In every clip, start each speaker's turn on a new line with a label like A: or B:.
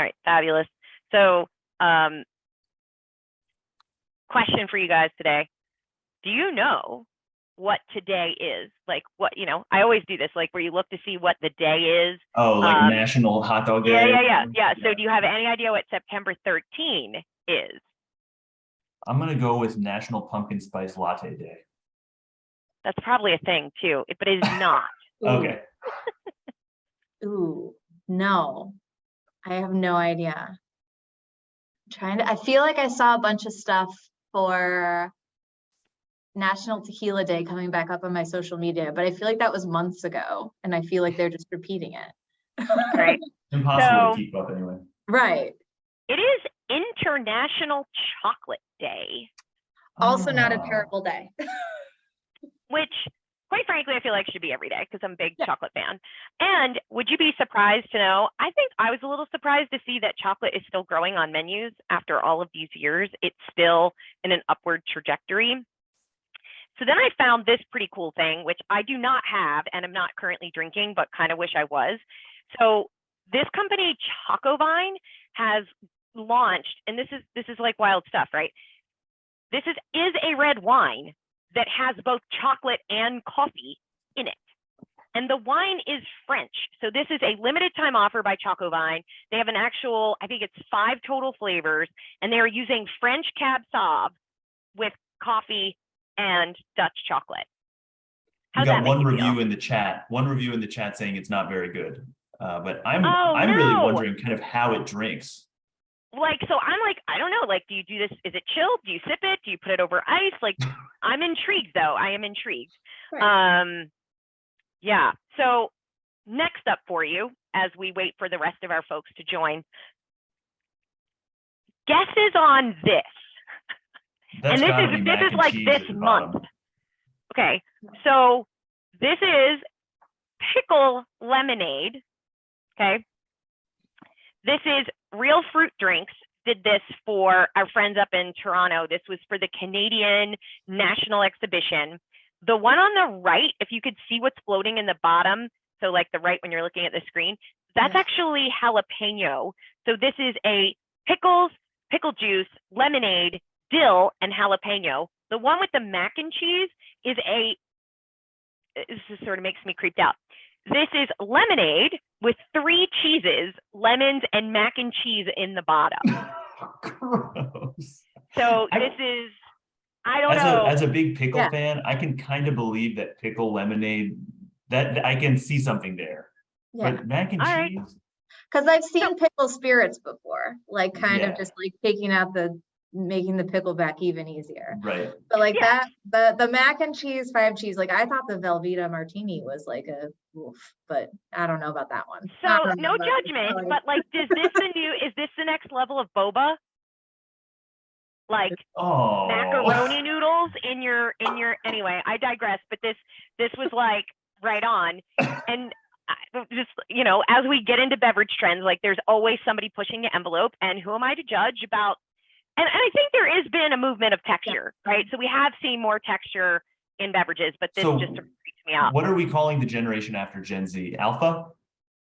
A: right, fabulous. So, question for you guys today. Do you know what today is? Like what, I always do this, like where you look to see what the day is.
B: Oh, like National Hot Dog Day?
A: Yeah. So do you have any idea what September 13 is?
B: I'm going to go with National Pumpkin Spice Latte Day.
A: That's probably a thing too, but it is not.
B: Okay.
C: Ooh, no. I have no idea. I feel like I saw a bunch of stuff for National Tequila Day coming back up on my social media, but I feel like that was months ago, and I feel like they're just repeating it.
A: Right.
B: Impossible to keep up anyway.
C: Right.
A: It is International Chocolate Day.
C: Also not a terrible day.
A: Which, quite frankly, I feel like should be every day because I'm a big chocolate fan. And would you be surprised to know, I think I was a little surprised to see that chocolate is still growing on menus after all of these years. It's still in an upward trajectory. So then I found this pretty cool thing, which I do not have and I'm not currently drinking, but kind of wish I was. So this company, Chocovine, has launched, and this is like wild stuff, right? This is a red wine that has both chocolate and coffee in it. And the wine is French. So this is a limited time offer by Chocovine. They have an actual, I think it's 5 total flavors, and they are using French Cab Sauv with coffee and Dutch chocolate.
B: We got one review in the chat. One review in the chat saying it's not very good. But I'm really wondering kind of how it drinks.
A: Like, so I'm like, I don't know, like, do you do this? Is it chilled? Do you sip it? Do you put it over ice? Like, I'm intrigued though. I am intrigued. Right. Yeah. So next up for you, as we wait for the rest of our folks to join, guesses on this.
B: That's
A: and this is like this month. Okay. So this is pickle lemonade. Okay. This is Real Fruit Drinks did this for our friends up in Toronto. This was for the Canadian National Exhibition. The one on the right, if you could see what's floating in the bottom, so like the right when you're looking at the screen, that's actually jalapeno. So this is a pickles, pickle juice, lemonade, dill, and jalapeno. The one with the mac and cheese is this just sort of makes me creeped out. This is lemonade with 3 cheeses, lemons, and mac and cheese in the bottom.
B: Gross.
A: So this is, I don't know.
B: As a big pickle fan, I can kind of believe that pickle lemonade, that I can see something there. Yeah. But mac and cheese?
C: Because I've seen pickle spirits before, like kind of just like making the pickle back even easier.
B: Right.
C: But like the mac and cheese, 5 cheese, like I thought the Velveeta martini was like but I don't know about that one.
A: So no judgment, but like, is this the next level of boba? Like macaroni noodles in your, anyway, I digress, but this was like right on. And just, as we get into beverage trends, like there's always somebody pushing the envelope, and who am I to judge about? And I think there has been a movement of texture, right? So we have seen more texture in beverages, but this just freaks me out.
B: What are we calling the generation after Gen Z? Alpha?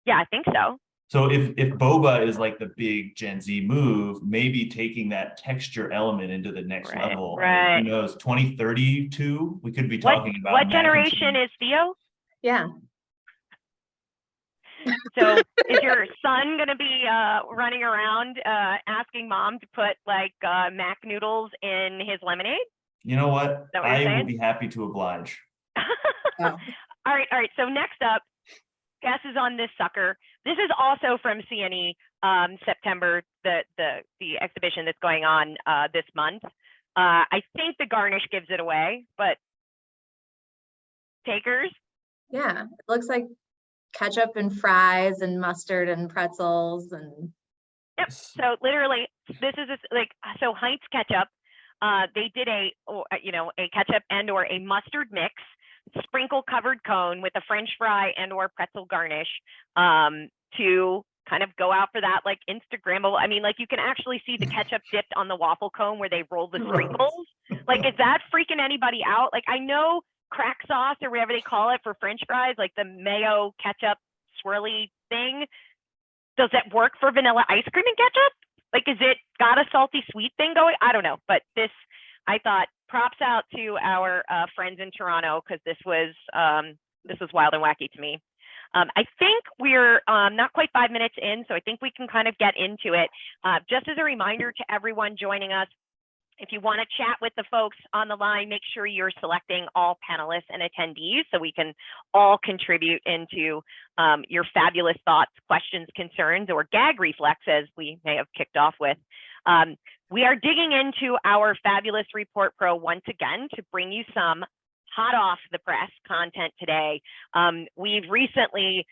A: Yeah, I think so.
B: So if boba is like the big Gen Z move, maybe taking that texture element into the next level.
A: Right.
B: I mean, who knows? 2032, we could be talking about.
A: What generation is Theo?
C: Yeah.
A: So is your son going to be running around asking mom to put like mac noodles in his lemonade?
B: You know what? I will be happy to oblige.
A: All right. So next up, guesses on this sucker. This is also from CNE September, the exhibition that's going on this month. I think the garnish gives it away, but takers?
C: Yeah, it looks like ketchup and fries and mustard and pretzels and.
A: Yep. So literally, this is so Heinz ketchup. They did a ketchup and or a mustard mix, sprinkle covered cone with a French fry and or pretzel garnish to kind of go out for that like Instagrammable. I mean, like you can actually see the ketchup dipped on the waffle cone where they roll the sprinkles. Like, is that freaking anybody out? Like, I know crack sauce or whatever they call it for French fries, like the mayo ketchup swirly thing. Does it work for vanilla ice cream and ketchup? Like, is it got a salty sweet thing going? I don't know, but this, I thought, props out to our friends in Toronto, because this was wild and wacky to me. I think we're not quite 5 minutes in, so I think we can kind of get into it. Just as a reminder to everyone joining us, if you want to chat with the folks on the line, make sure you're selecting all panelists and attendees so we can all contribute into your fabulous thoughts, questions, concerns, or gag reflexes we may have kicked off with. We are digging into our fabulous Report Pro once again to bring you some hot off the press content today. We've recently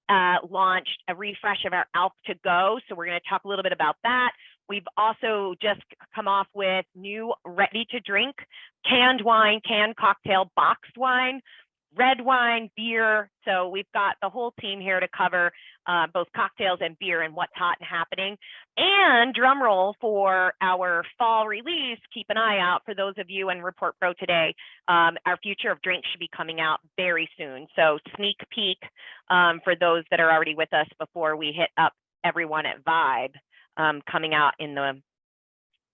A: launched a refresh of our ALP to go, so we're going to talk a little bit about that. We've also just come off with new ready-to-drink, canned wine, canned cocktail, boxed wine, red wine, beer. So we've got the whole team here to cover both cocktails and beer and what's hot and happening. And drum roll for our fall release, keep an eye out for those of you in Report Pro today. Our Future of Drinks should be coming out very soon. So sneak peek for those that are already with us before we hit up everyone at Vibe. Coming out in the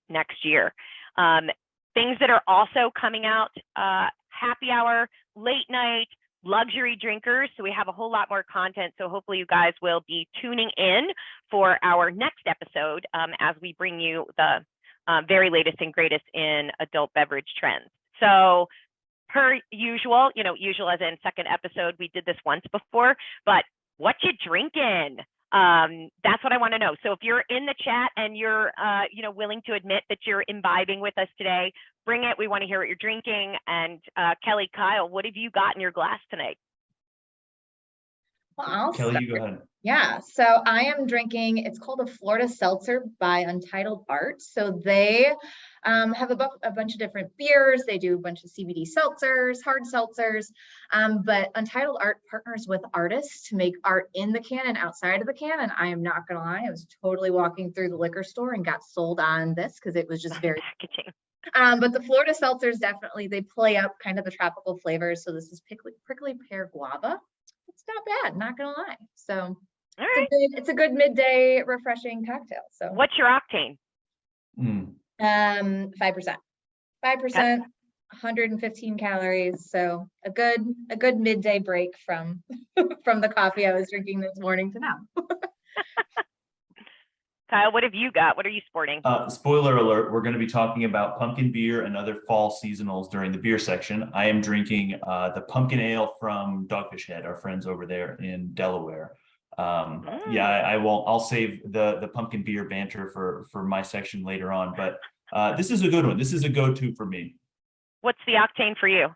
A: next year. Things that are also coming out, happy hour, late night, luxury drinkers. So we have a whole lot more content. So hopefully you guys will be tuning in for our next episode as we bring you the very latest and greatest in adult beverage trends. So per usual, usual as in second episode, we did this once before, but what you drinking? That's what I want to know. So if you're in the chat and you're, willing to admit that you're imbibing with us today, bring it. We want to hear what you're drinking. And Kelly, Kyle, what have you got in your glass tonight?
C: Well,
B: Kelly, you go ahead.
C: Yeah, so I am drinking, it's called a Florida Seltzer by Untitled Art. So they have a bunch of different beers. They do a bunch of CBD seltzers, hard seltzers, but Untitled Art partners with artists to make art in the can and outside of the can. And I am not gonna lie, I was totally walking through the liquor store and got sold on this because it was just very
A: packaging.
C: But the Florida seltzers definitely, they play up kind of the tropical flavors. So this is prickly pear guava. It's not bad, not gonna lie. So
A: all right,
C: it's a good midday refreshing cocktail. So
A: what's your octane?
C: 5%, 115 calories. So a good midday break from from the coffee I was drinking this morning to now.
A: Kyle, what have you got? What are you sporting?
B: Spoiler alert, we're going to be talking about pumpkin beer and other fall seasonals during the beer section. I am drinking the pumpkin ale from Dogfish Head, our friends over there in Delaware. Yeah, I'll save the pumpkin beer banter for my section later on, but this is a good one. This is a go-to for me.
A: What's the octane for you?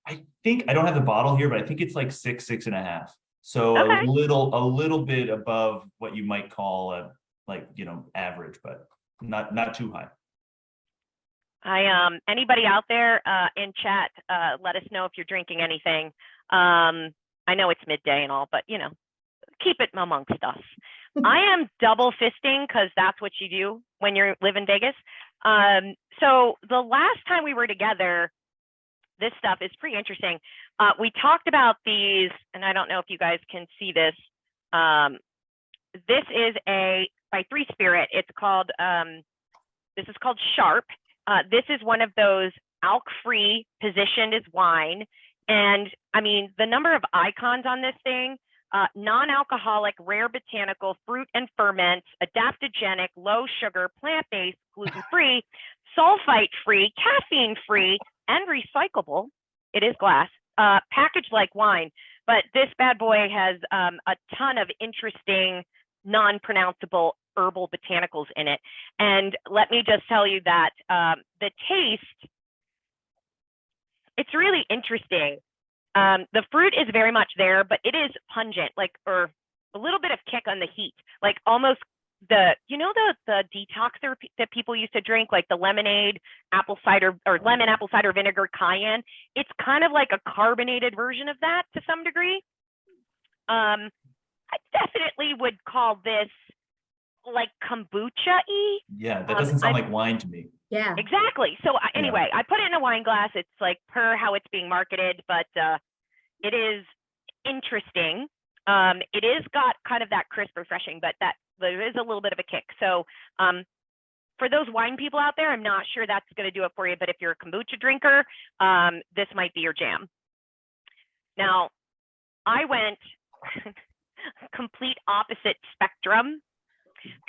B: I think, I don't have the bottle here, but I think it's like 6.5. So
A: okay.
B: a little bit above what you might call a average, but not too high.
A: Anybody out there in chat, let us know if you're drinking anything. I know it's midday and all, but keep it amongst us. I am double fisting because that's what you do when you live in Vegas. So the last time we were together, this stuff is pretty interesting. We talked about these, and I don't know if you guys can see this. This is by Three Spirit. It's called, this is called Sharp. This is one of those alc-free positioned as wine. And I mean, the number of icons on this thing, non-alcoholic, rare botanical, fruit and ferments, adaptogenic, low sugar, plant-based, gluten-free, sulfite-free, caffeine-free, and recyclable. It is glass, packaged like wine. But this bad boy has a ton of interesting, non-pronounceable herbal botanicals in it. And let me just tell you that the taste, it's really interesting. The fruit is very much there, but it is pungent, or a little bit of kick on the heat, like almost the detoxer that people used to drink, like the lemonade, apple cider, or lemon apple cider vinegar cayenne. It's kind of like a carbonated version of that to some degree. I definitely would call this like kombucha-y.
B: Yeah, that doesn't sound like wine to me.
C: Yeah,
A: exactly. So anyway, I put it in a wine glass. It's like per how it's being marketed, but it is interesting. It is got kind of that crisp, refreshing, but that there is a little bit of a kick. So for those wine people out there, I'm not sure that's going to do it for you, but if you're a kombucha drinker, this might be your jam. Now, I went complete opposite spectrum.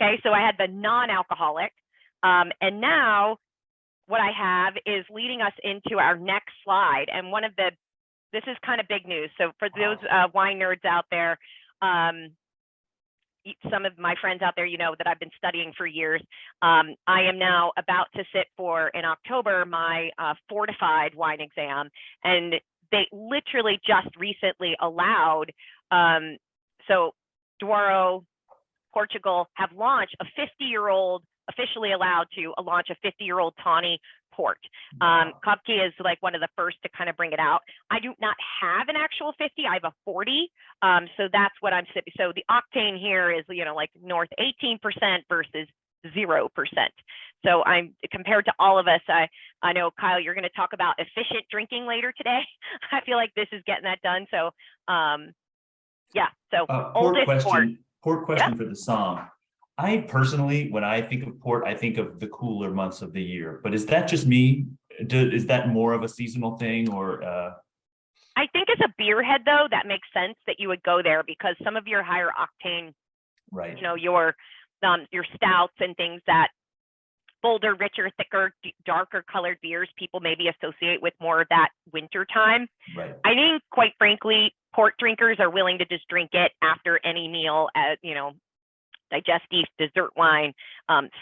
A: Okay, so I had the non-alcoholic, and now what I have is leading us into our next slide. And this is kind of big news. So for those wine nerds out there, some of my friends out there, you know that I've been studying for years. I am now about to sit for, in October, my fortified wine exam. And they literally just recently allowed, so Douro, Portugal have launched a 50-year-old, officially allowed to launch a 50-year-old tawny port. Kopke is like one of the first to kind of bring it out. I do not have an actual 50, I have a 40. So that's what I'm sipping. So the octane here is, you know, like north 18% versus 0%. So I'm compared to all of us, I know Kyle, you're going to talk about efficient drinking later today. I feel like this is getting that done. So yeah, so
B: port question
A: Yeah.
B: for the song. I personally, when I think of port, I think of the cooler months of the year, but is that just me? Is that more of a seasonal thing, or?
A: I think as a beer head though, that makes sense that you would go there, because some of your higher octane,
B: Right,
A: you know, your stouts and things, that bolder, richer, thicker, darker colored beers people maybe associate with more of that winter time.
B: right.
A: I think, quite frankly, port drinkers are willing to just drink it after any meal, as you know, digestive, dessert wine,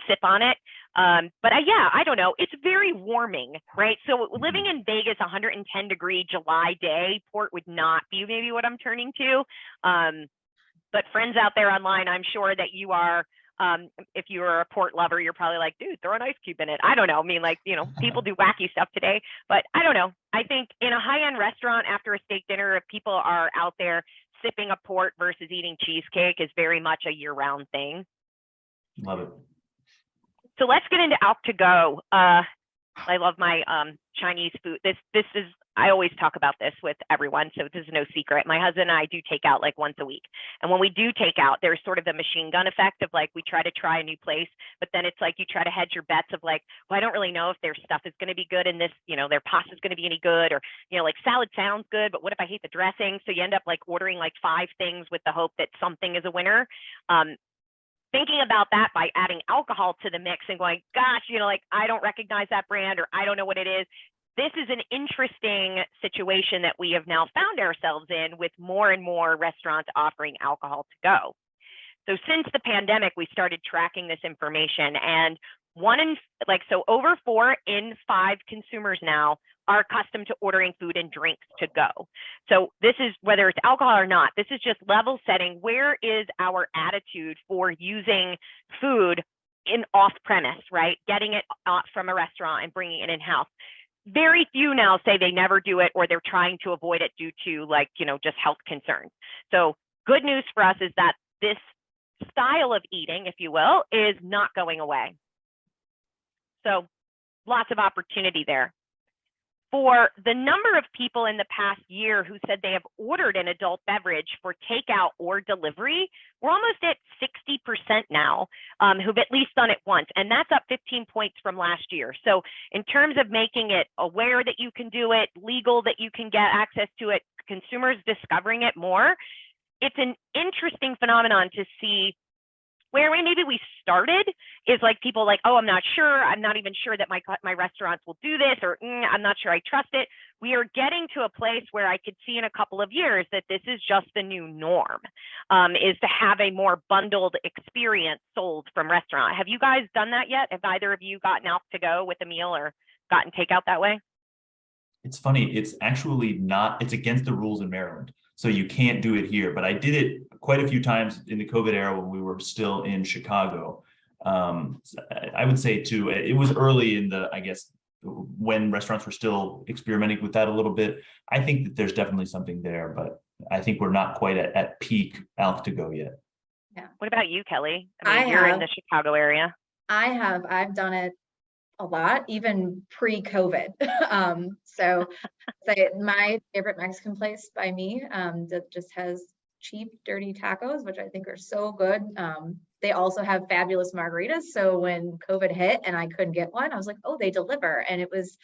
A: sip on it. But yeah, I don't know. It's very warming, right? So living in Vegas, 110 degree July day, port would not be maybe what I'm turning to. But friends out there online, I'm sure that you are, if you are a port lover, you're probably like, dude, throw an ice cube in it. I don't know. I mean, like, you know, people do wacky stuff today, but I don't know. I think in a high-end restaurant after a steak dinner, if people are out there sipping a port versus eating cheesecake, is very much a year-round thing.
B: Love it.
A: So let's get into out to go. I love my Chinese food. This is, I always talk about this with everyone, so this is no secret. My husband and I do take out like once a week. And when we do take out, there's sort of the machine gun effect of like, we try to try a new place, but then it's like you try to hedge your bets of like, well, I don't really know if their stuff is going to be good in this, you know, their pasta is going to be any good, or, you know, like salad sounds good, but what if I hate the dressing? So you end up like ordering like 5 things with the hope that something is a winner. Thinking about that by adding alcohol to the mix and going, gosh, you know, like I don't recognize that brand, or I don't know what it is. This is an interesting situation that we have now found ourselves in, with more and more restaurants offering alcohol to go. So since the pandemic, we started tracking this information, and over 4 in 5 consumers now are accustomed to ordering food and drinks to go. So this is, whether it's alcohol or not, this is just level setting. Where is our attitude for using food in off-premise, right? Getting it from a restaurant and bringing it in-house. Very few now say they never do it, or they're trying to avoid it due to, like, you know, just health concerns. So good news for us is that this style of eating, if you will, is not going away. So lots of opportunity there. For the number of people in the past year who said they have ordered an adult beverage for takeout or delivery, we're almost at 60% now who've at least done it once, and that's up 15 points from last year. So in terms of making it aware that you can do it, legal that you can get access to it, consumers discovering it more, it's an interesting phenomenon to see. Where maybe we started is like people like, oh, I'm not sure. I'm not even sure that my restaurants will do this, or I'm not sure I trust it. We are getting to a place where I could see in a couple of years that this is just the new norm, is to have a more bundled experience sold from restaurant. Have you guys done that yet? Have either of you gotten out to go with a meal or gotten takeout that way?
B: It's funny. It's actually not, it's against the rules in Maryland. So you can't do it here, but I did it quite a few times in the COVID era when we were still in Chicago. I would say too, it was early in the, I guess, when restaurants were still experimenting with that a little bit. I think that there's definitely something there, but I think we're not quite at peak out to go yet.
C: Yeah.
A: What about you, Kelly? I mean, you're in the Chicago area.
C: I've done it a lot, even pre-COVID. So my favorite Mexican place by me that just has cheap, dirty tacos, which I think are so good. They also have fabulous margaritas. So when COVID hit and I couldn't get one, I was like, oh, they deliver. And it was,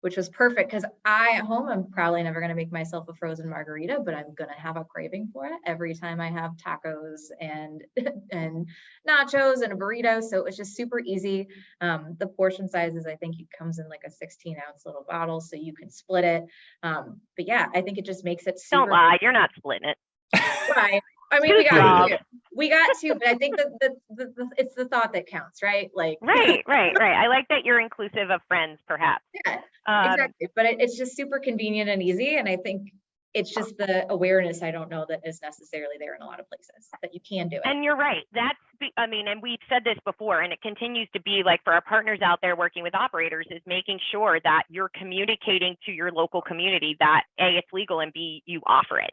C: which was perfect because I at home, I'm probably never going to make myself a frozen margarita, but I'm going to have a craving for it every time I have tacos and and nachos and a burrito. So it was just super easy. The portion sizes, I think it comes in like a 16-ounce little bottle, so you can split it. But yeah, I think it just makes it super.
A: Don't lie, you're not splitting it.
C: Right. I mean, we got two, but I think that it's the thought that counts, right? Like,
A: right. I like that you're inclusive of friends, perhaps.
C: Yeah, exactly. But it's just super convenient and easy. And I think it's just the awareness, I don't know, that is necessarily there in a lot of places, that you can do it.
A: And you're right. I mean, and we've said this before, and it continues to be like for our partners out there working with operators, is making sure that you're communicating to your local community that A, it's legal, and B, you offer it.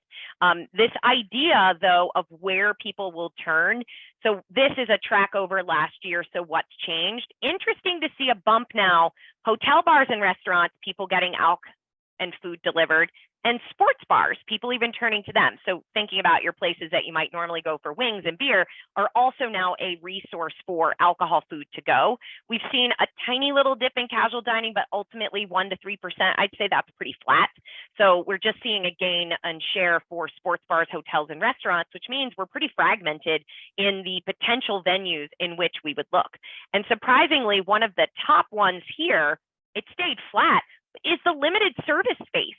A: This idea, though, of where people will turn. So this is a track over last year. So what's changed? Interesting to see a bump now. Hotel bars and restaurants, people getting alcohol and food delivered, and sports bars, people even turning to them. So thinking about your places that you might normally go for wings and beer are also now a resource for alcohol food to go. We've seen a tiny little dip in casual dining, but ultimately 1 to 3%. I'd say that's pretty flat. So we're just seeing a gain in share for sports bars, hotels, and restaurants, which means we're pretty fragmented in the potential venues in which we would look. And surprisingly, one of the top ones here, it stayed flat, is the limited service space.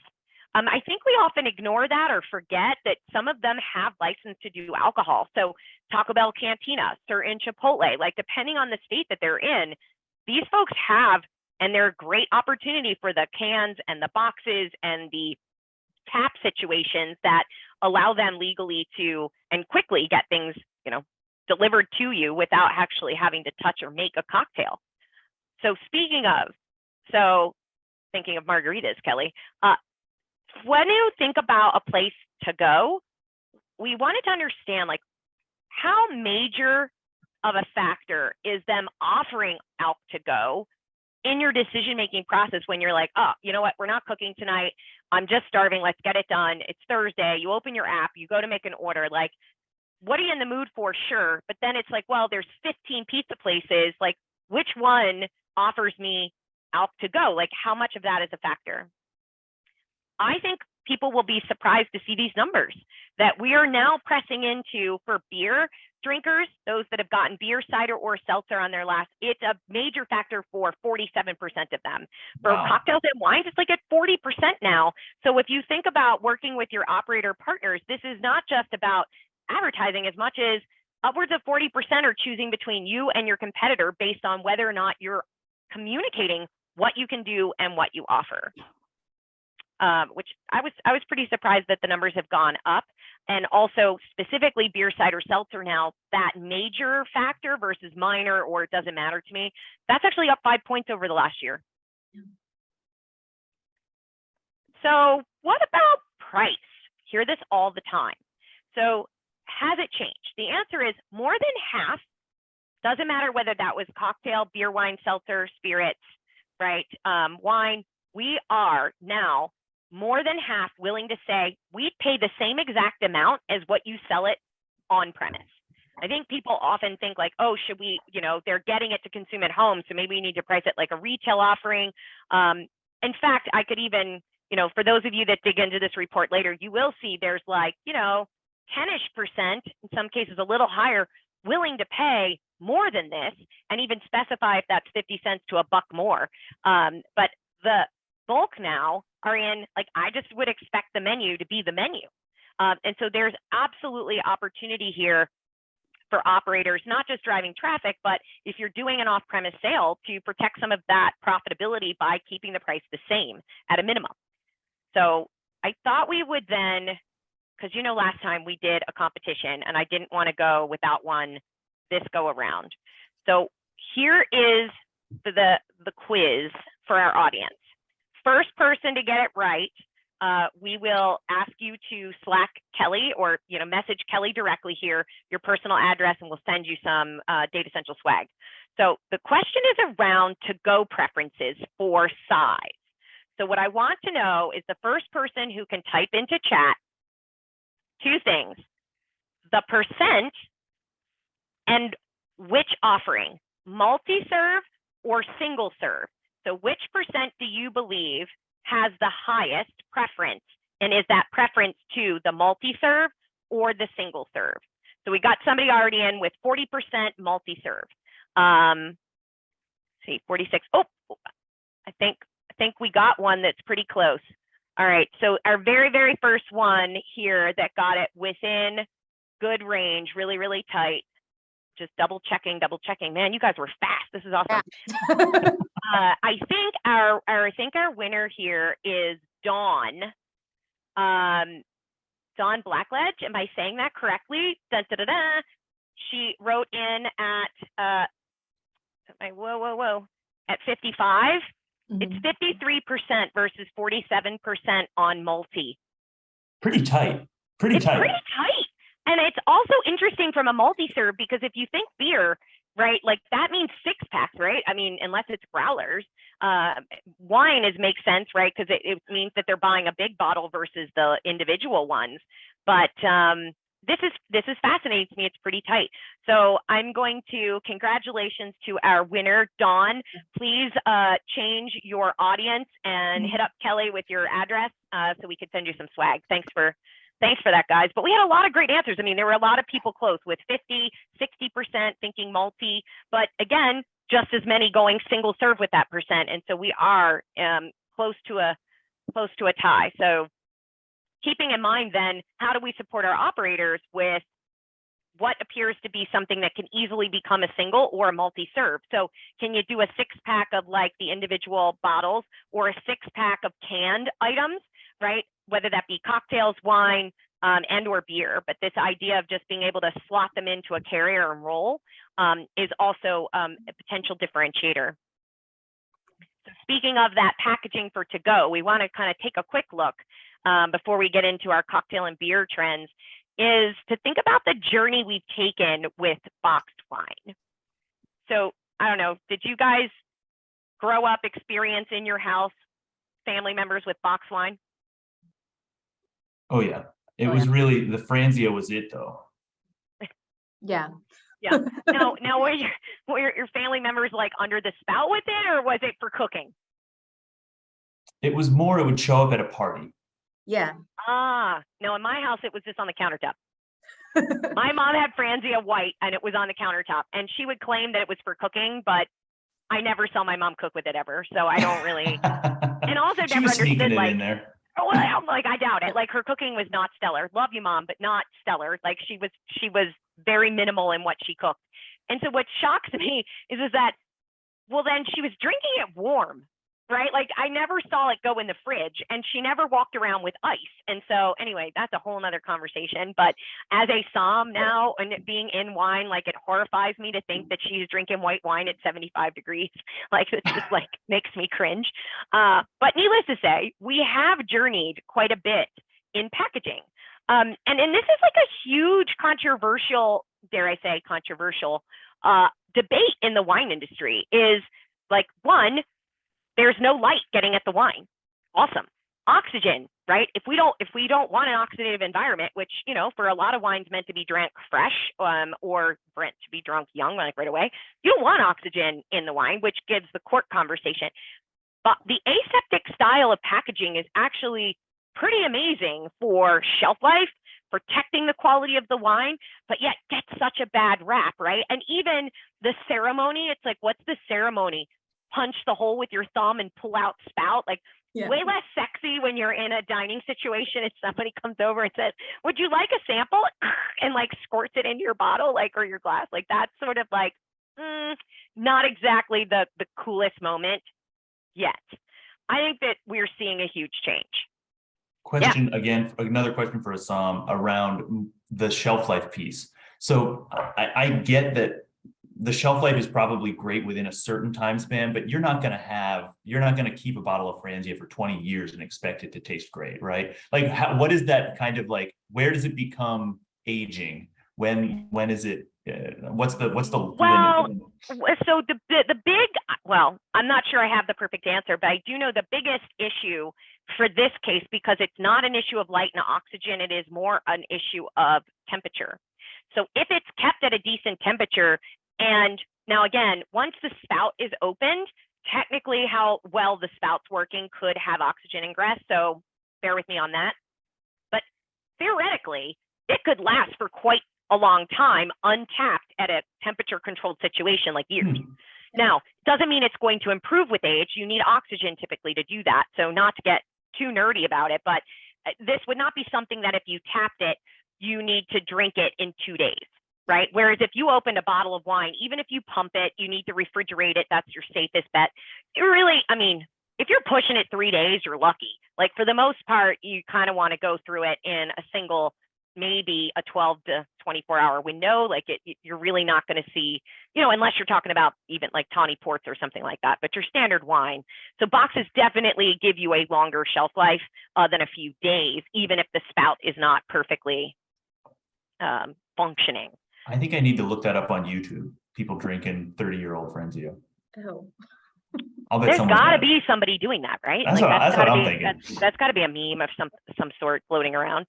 A: I think we often ignore that or forget that some of them have license to do alcohol. So Taco Bell Cantina, certain Chipotle, like depending on the state that they're in, these folks have, and they're a great opportunity for the cans and the boxes and the tap situations that allow them legally to and quickly get things, delivered to you without actually having to touch or make a cocktail. So speaking of, thinking of margaritas, Kelly, when you think about a place to go, we wanted to understand like how major of a factor is them offering alcohol to go in your decision-making process when you're like, oh, you know what, we're not cooking tonight. I'm just starving. Let's get it done. It's Thursday. You open your app, you go to make an order. Like, what are you in the mood for? Sure. But then it's like, well, there's 15 pizza places. Like, which one offers me alcohol to go? Like, how much of that is a factor? I think people will be surprised to see these numbers that we are now pressing into for beer drinkers, those that have gotten beer, cider, or seltzer on their last. It's a major factor for 47% of them. For cocktails and wines, it's like at 40% now. So if you think about working with your operator partners, this is not just about advertising as much as upwards of 40% are choosing between you and your competitor based on whether or not you're communicating what you can do and what you offer. Which I was pretty surprised that the numbers have gone up. And also specifically beer, cider, seltzer now, that major factor versus minor or it doesn't matter to me, that's actually up 5 points over the last year. So what about price? Hear this all the time. So has it changed? The answer is more than half. Doesn't matter whether that was cocktail, beer, wine, seltzer, spirits, right? Wine, we are now more than half willing to say we'd pay the same exact amount as what you sell it on premise. I think people often think like, oh, should we, they're getting it to consume at home, so maybe we need to price it like a retail offering. In fact, I could even, for those of you that dig into this report later, you will see there's like, 10-ish%, in some cases a little higher, willing to pay more than this and even specify if that's 50 cents to $1 more. But the bulk now are in, like, I just would expect the menu to be the menu. And so there's absolutely opportunity here for operators, not just driving traffic, but if you're doing an off-premise sale, to protect some of that profitability by keeping the price the same at a minimum. So I thought we would then, because last time we did a competition and I didn't want to go without one this go around. So here is the quiz for our audience. First person to get it right, we will ask you to Slack Kelly or message Kelly directly here, your personal address, and we'll send you some Datassential swag. So the question is around to-go preferences for size. So what I want to know is the first person who can type into chat 2 things: the percent and which offering, multi-serve or single serve. So which percent do you believe has the highest preference? And is that preference to the multi-serve or the single serve? So we got somebody already in with 40% multi-serve. See, 46. Oh, I think we got one that's pretty close. All right, so our very, very first one here that got it within good range, really, really tight. Just double checking. Man, you guys were fast. This is awesome. Yeah. I think our winner here is Dawn. Dawn Blackledge. Am I saying that correctly? Dun, da, da, da. She wrote in at at 55. It's 53% versus 47% on multi.
B: Pretty tight.
A: It's pretty tight. And it's also interesting from a multi-serve, because if you think beer, right, like that means 6-packs, right? I mean, unless it's growlers. Wine makes sense, right? Because it means that they're buying a big bottle versus the individual ones. But this is fascinating to me. It's pretty tight. So I'm going to congratulations to our winner, Dawn. Please change your audience and hit up Kelly with your address so we could send you some swag. Thanks for that, guys. But we had a lot of great answers. I mean, there were a lot of people close with 50, 60% thinking multi, but again, just as many going single serve with that percent. And so we are close to a tie. So keeping in mind then, how do we support our operators with what appears to be something that can easily become a single or a multi-serve? So can you do a 6-pack of like the individual bottles or a 6-pack of canned items, right? Whether that be cocktails, wine, and or beer, but this idea of just being able to slot them into a carrier and roll is also a potential differentiator. So speaking of that packaging for to go, we want to kind of take a quick look before we get into our cocktail and beer trends, is to think about the journey we've taken with boxed wine. So I don't know, did you guys grow up, experience in your house family members with boxed wine?
B: Oh yeah, it was really, the Franzia was it though.
C: Yeah.
A: Yeah. Now were your family members like under the spout with it, or was it for cooking?
B: It was more, it would show up at a party.
C: Yeah.
A: No, in my house, it was just on the countertop. My mom had Franzia white and it was on the countertop, and she would claim that it was for cooking, but I never saw my mom cook with it ever. So I don't really, and also
B: She
A: never
B: was sneaking
A: understood
B: it
A: like,
B: in there.
A: well, like I doubt it. Like her cooking was not stellar. Love you, Mom, but not stellar. Like she was very minimal in what she cooked. And so what shocks me is that, well, then she was drinking it warm, right? Like I never saw it go in the fridge, and she never walked around with ice. And so anyway, that's a whole nother conversation. But as a som now, and it being in wine, like it horrifies me to think that she's drinking white wine at 75 degrees. Like it's just like makes me cringe. But needless to say, we have journeyed quite a bit in packaging. And this is like a huge controversial, dare I say controversial, debate in the wine industry. Is like, one, there's no light getting at the wine. Awesome. Oxygen, right? If we don't want an oxidative environment, which, you know, for a lot of wines meant to be drank fresh, or meant to be drunk young, like right away, you don't want oxygen in the wine, which gives the cork conversation. But the aseptic style of packaging is actually pretty amazing for shelf life, protecting the quality of the wine, but yet gets such a bad rap, right? And even the ceremony, it's like, what's the ceremony? Punch the hole with your thumb and pull out spout, like way less sexy when you're in a dining situation and somebody comes over and says, would you like a sample? And like squirts it into your bottle, like, or your glass. Like that's sort of like, not exactly the coolest moment yet. I think that we're seeing a huge change.
B: Question again, another question for Assam around the shelf life piece. So I get that the shelf life is probably great within a certain time span, but you're not going to keep a bottle of Franzia for 20 years and expect it to taste great, right? Like what is that kind of like, where does it become aging? When is it, what's the limit?
A: So the big, well, I'm not sure I have the perfect answer, but I do know the biggest issue for this case, because it's not an issue of light and oxygen, it is more an issue of temperature. So if it's kept at a decent temperature, and now again, once the spout is opened, technically how well the spout's working could have oxygen ingress. So bear with me on that. But theoretically, it could last for quite a long time untapped at a temperature controlled situation like years. Now, doesn't mean it's going to improve with age. You need oxygen typically to do that. So not to get too nerdy about it, but this would not be something that if you tapped it, you need to drink it in 2 days, right? Whereas if you opened a bottle of wine, even if you pump it, you need to refrigerate it. That's your safest bet. You really, I mean, if you're pushing it 3 days, you're lucky. Like for the most part, you kind of want to go through it in a single, maybe a 12 to 24 hour window. Like you're really not going to see, you know, unless you're talking about even like tawny ports or something like that, but your standard wine. So boxes definitely give you a longer shelf life than a few days, even if the spout is not perfectly functioning.
B: I think I need to look that up on YouTube. People drinking 30-year-old Frenzio.
C: Oh.
B: I'll bet
A: There's
B: someone's
A: got to
B: got it.
A: be somebody doing that, right?
B: That's
A: Like
B: what
A: gotta
B: I'm
A: be,
B: thinking.
A: that's got to be a meme of some sort floating around.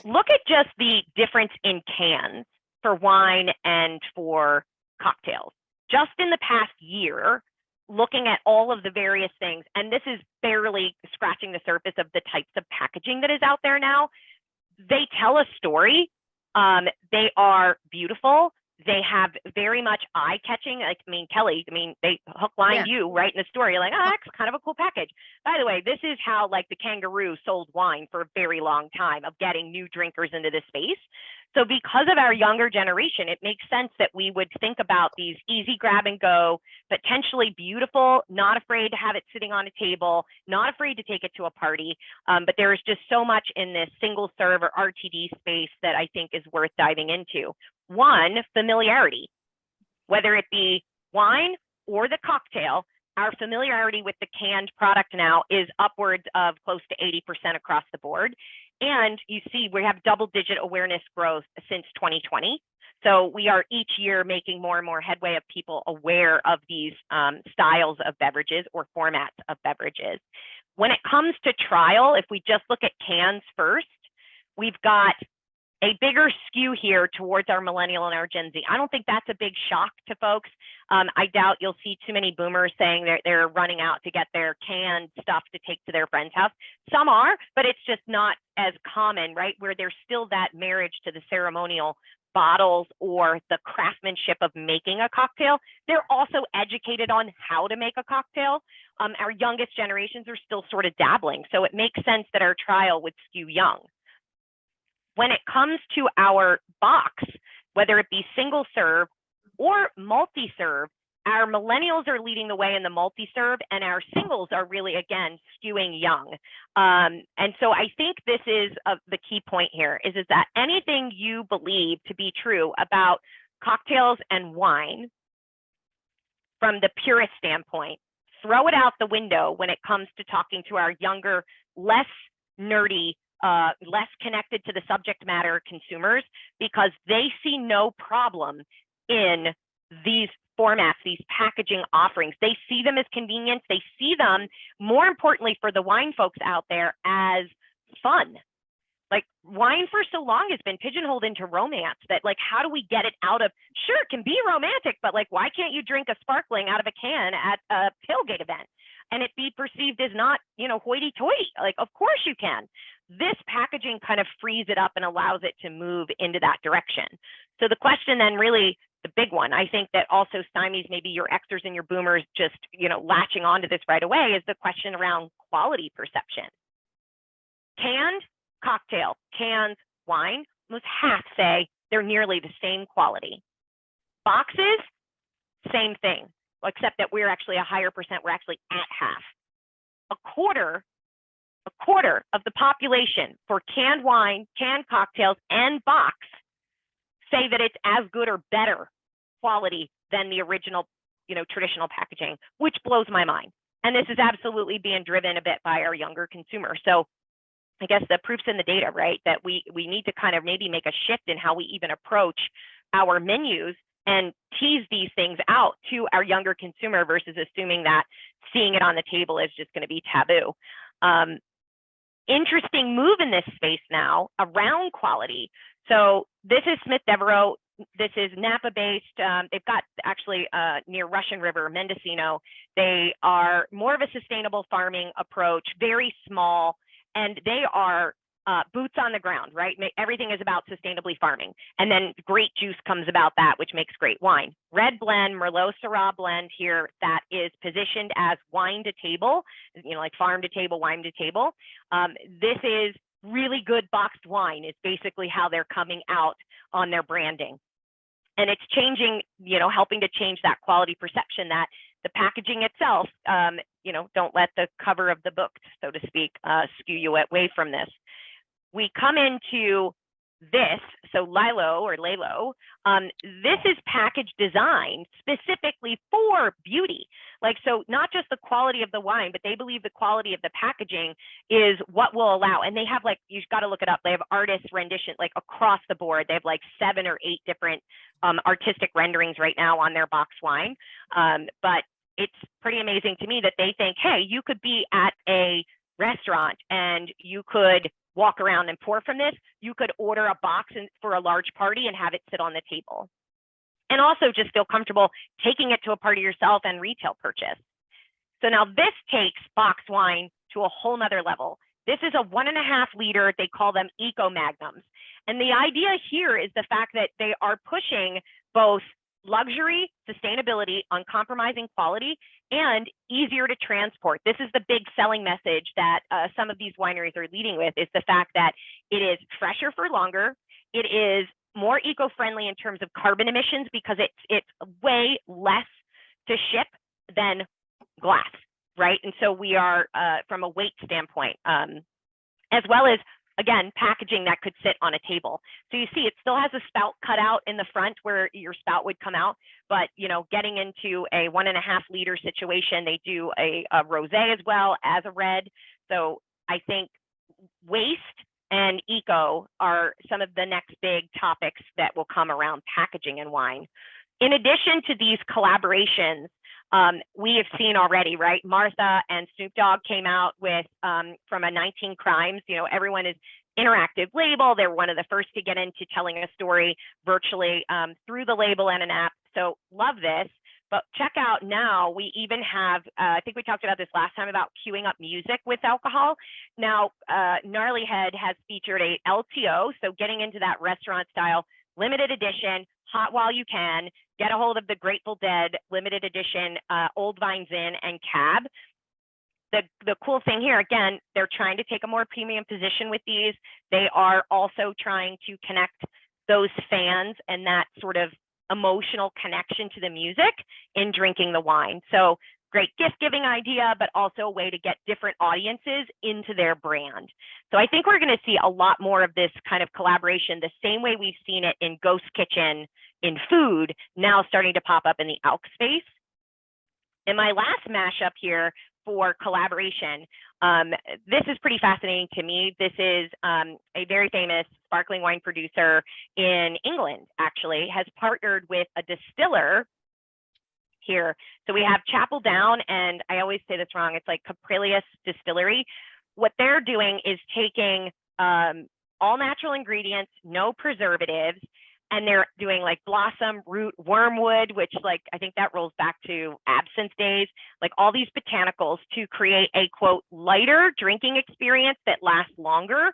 A: Look at just the difference in cans for wine and for cocktails. Just in the past year, looking at all of the various things, and this is barely scratching the surface of the types of packaging that is out there now. They tell a story. They are beautiful. They have very much eye-catching. Like, I mean, Kelly, I mean, they hook line you right in the story. You're like, oh, that's kind of a cool package. By the way, this is how like the Kangaroo sold wine for a very long time of getting new drinkers into this space. So because of our younger generation, it makes sense that we would think about these easy grab and go, potentially beautiful, not afraid to have it sitting on a table, not afraid to take it to a party. But there is just so much in this single serve or RTD space that I think is worth diving into. One, familiarity, whether it be wine or the cocktail. Our familiarity with the canned product now is upwards of close to 80% across the board. And you see, we have double-digit awareness growth since 2020. So we are each year making more and more headway of people aware of these styles of beverages or formats of beverages. When it comes to trial, if we just look at cans first, we've got a bigger skew here towards our millennial and our Gen Z. I don't think that's a big shock to folks. I doubt you'll see too many boomers saying they're running out to get their canned stuff to take to their friend's house. Some are, but it's just not as common, right? Where there's still that marriage to the ceremonial bottles or the craftsmanship of making a cocktail. They're also educated on how to make a cocktail. Our youngest generations are still sort of dabbling. So it makes sense that our trial would skew young. When it comes to our box, whether it be single serve or multi-serve, our millennials are leading the way in the multi-serve, and our singles are really, again, skewing young. And so I think this is the key point here is that anything you believe to be true about cocktails and wine from the purist standpoint, throw it out the window when it comes to talking to our younger, less nerdy, less connected to the subject matter consumers, because they see no problem in these formats, these packaging offerings. They see them as convenience. They see them, more importantly for the wine folks out there, as fun. Like wine for so long has been pigeonholed into romance that like, how do we get it out of, sure, it can be romantic, but like, why can't you drink a sparkling out of a can at a tailgate event and it be perceived as not, you know, hoity-toity? Like, of course you can. This packaging kind of frees it up and allows it to move into that direction. So the question then really, the big one, I think that also stymies maybe your Xers and your boomers just, you know, latching onto this right away, is the question around quality perception. Canned cocktail, canned wine, most half say they're nearly the same quality. Boxes, same thing, except that we're actually a higher percent, we're actually at half. A quarter of the population for canned wine, canned cocktails, and box say that it's as good or better quality than the original, you know, traditional packaging, which blows my mind. And this is absolutely being driven a bit by our younger consumers. So I guess the proof's in the data, right? That we need to kind of maybe make a shift in how we even approach our menus and tease these things out to our younger consumer versus assuming that seeing it on the table is just going to be taboo. Interesting move in this space now around quality. So this is Smith Devereaux. This is Napa based. They've got actually near Russian River, Mendocino. They are more of a sustainable farming approach, very small, and they are boots on the ground, right? Everything is about sustainably farming. And then great juice comes about that, which makes great wine. Red blend, Merlot Syrah blend here that is positioned as wine to table, like farm to table, wine to table. This is really good boxed wine is basically how they're coming out on their branding. And it's changing, helping to change that quality perception that the packaging itself, don't let the cover of the book, so to speak, skew you away from this. We come into this, so Lilo, this is package designed specifically for beauty. So not just the quality of the wine, but they believe the quality of the packaging is what will allow, and they have you've got to look it up. They have artist rendition, across the board. They have 7 or 8 different artistic renderings right now on their box wine. But it's pretty amazing to me that they think, hey, you could be at a restaurant and you could walk around and pour from this. You could order a box for a large party and have it sit on the table. And also just feel comfortable taking it to a party yourself and retail purchase. So now this takes box wine to a whole nother level. This is a 1.5 liter, they call them eco magnums. And the idea here is the fact that they are pushing both luxury, sustainability, uncompromising quality, and easier to transport. This is the big selling message that some of these wineries are leading with, is the fact that it is fresher for longer. It is more eco-friendly in terms of carbon emissions because it's way less to ship than glass, right? And so we are, from a weight standpoint, as well as, again, packaging that could sit on a table. So you see, it still has a spout cut out in the front where your spout would come out, but getting into a 1.5 liter situation, they do a rosé as well as a red. So I think waste and eco are some of the next big topics that will come around packaging and wine. In addition to these collaborations, we have seen already, right? Martha and Snoop Dogg came out with from a 19 Crimes. Everyone is interactive label. They're one of the first to get into telling a story virtually through the label and an app. So love this. But check out now, we even have, I think we talked about this last time about queuing up music with alcohol. Now, Gnarly Head has featured a LTO, so getting into that restaurant style, limited edition, hot while you can, get a hold of the Grateful Dead limited edition Old Vines Inn and Cab. The cool thing here, again, they're trying to take a more premium position with these. They are also trying to connect those fans and that sort of emotional connection to the music in drinking the wine. So great gift giving idea, but also a way to get different audiences into their brand. So I think we're going to see a lot more of this kind of collaboration, the same way we've seen it in Ghost Kitchen in food, now starting to pop up in the ALK space. And my last mashup here for collaboration, this is pretty fascinating to me. This is a very famous sparkling wine producer in England, actually, has partnered with a distiller here. So we have Chapel Down, and I always say this wrong, it's like Caprilius Distillery. What they're doing is taking all natural ingredients, no preservatives, and they're doing blossom, root, wormwood, which I think that rolls back to absinthe days, all these botanicals to create a, quote, lighter drinking experience that lasts longer.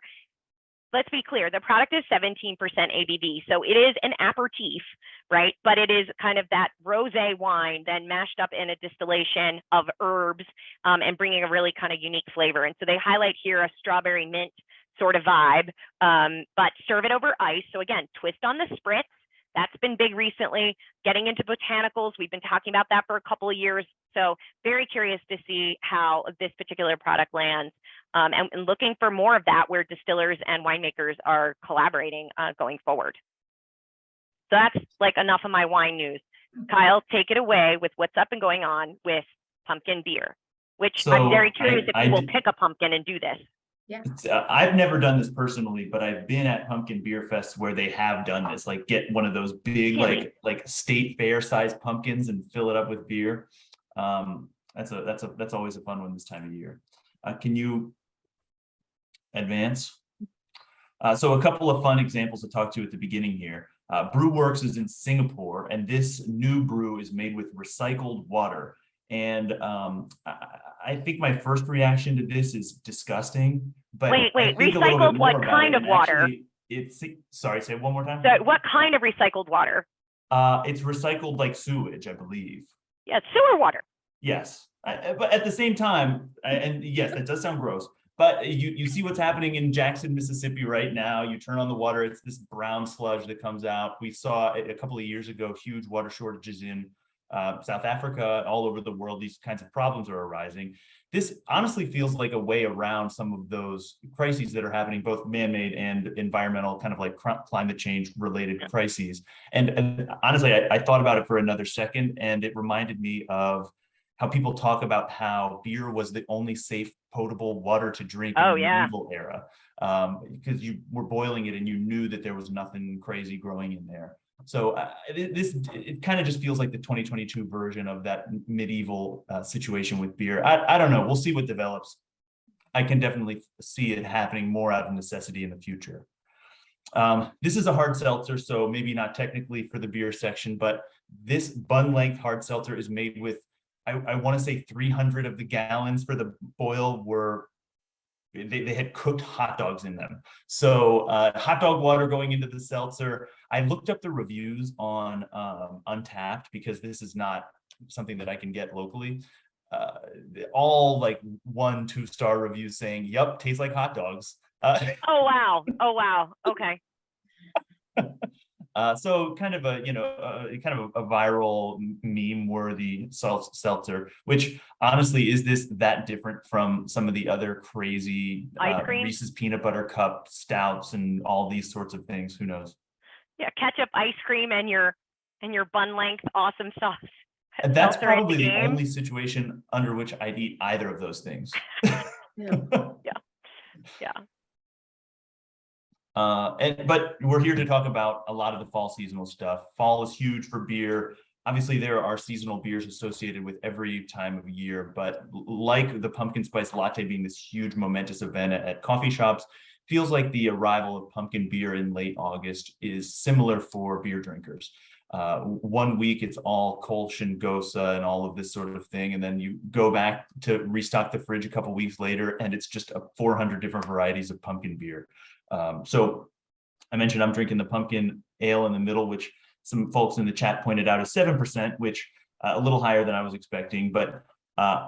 A: Let's be clear, the product is 17% ABV, so it is an aperitif, right? But it is kind of that rosé wine then mashed up in a distillation of herbs and bringing a really kind of unique flavor. And so they highlight here a strawberry mint sort of vibe, but serve it over ice. So again, twist on the spritz. That's been big recently. Getting into botanicals, we've been talking about that for a couple of years. So very curious to see how this particular product lands, and looking for more of that where distillers and winemakers are collaborating going forward. So that's enough of my wine news. Kyle, take it away with what's up and going on with pumpkin beer, which
B: So
A: I'm very curious if you will pick a pumpkin and do this.
C: Yeah.
B: I've never done this personally, but I've been at pumpkin beer fests where they have done this, get one of those big, like state fair sized pumpkins and fill it up with beer. That's always a fun one this time of year. Can you advance? So a couple of fun examples to talk to at the beginning here. Brewworks is in Singapore, and this new brew is made with recycled water. And I think my first reaction to this is disgusting. But
A: Wait,
B: I think a little bit
A: recycled
B: more
A: what
B: about
A: kind
B: it,
A: of
B: and
A: water?
B: actually, sorry, say it one more time.
A: So what kind of recycled water?
B: It's recycled like sewage, I believe.
A: Yeah, sewer water.
B: Yes, but at the same time, and yes, that does sound gross. But you see what's happening in Jackson, Mississippi right now. You turn on the water, it's this brown sludge that comes out. We saw a couple of years ago huge water shortages in South Africa, all over the world. These kinds of problems are arising. This honestly feels like a way around some of those crises that are happening, both man-made and environmental, kind of like climate change related crises. And honestly, I thought about it for another second, and it reminded me of how people talk about how beer was the only safe potable water to drink in the medieval era, because you were boiling it and you knew that there was nothing crazy growing in there. So it kind of just feels like the 2022 version of that medieval situation with beer. I don't know. We'll see what develops. I can definitely see it happening more out of necessity in the future. This is a hard seltzer, so maybe not technically for the beer section, but this bun length hard seltzer is made with, I want to say 300 of the gallons for the boil were, they had cooked hot dogs in them. So hot dog water going into the seltzer. I looked up the reviews on Untapped, because this is not something that I can get locally. All like 1-2 star reviews saying, yep, tastes like hot dogs.
A: Oh, wow. Okay.
B: So kind of a, kind of a viral meme worthy seltzer, which honestly, is this that different from some of the other crazy Reese's peanut butter cup stouts and all these sorts of things? Who knows? Yeah,
A: ketchup, ice cream, and your bun length awesome sauce.
B: And that's probably the only situation under which I'd eat either of those things.
A: Yeah.
B: But we're here to talk about a lot of the fall seasonal stuff. Fall is huge for beer. Obviously, there are seasonal beers associated with every time of year, but like the pumpkin spice latte being this huge momentous event at coffee shops, feels like the arrival of pumpkin beer in late August is similar for beer drinkers. 1 week it's all Kolsch and Gosa and all of this sort of thing, and then you go back to restock the fridge a couple weeks later and it's just 400 different varieties of pumpkin beer. So I mentioned I'm drinking the pumpkin ale in the middle, which some folks in the chat pointed out is 7%, which a little higher than I was expecting. But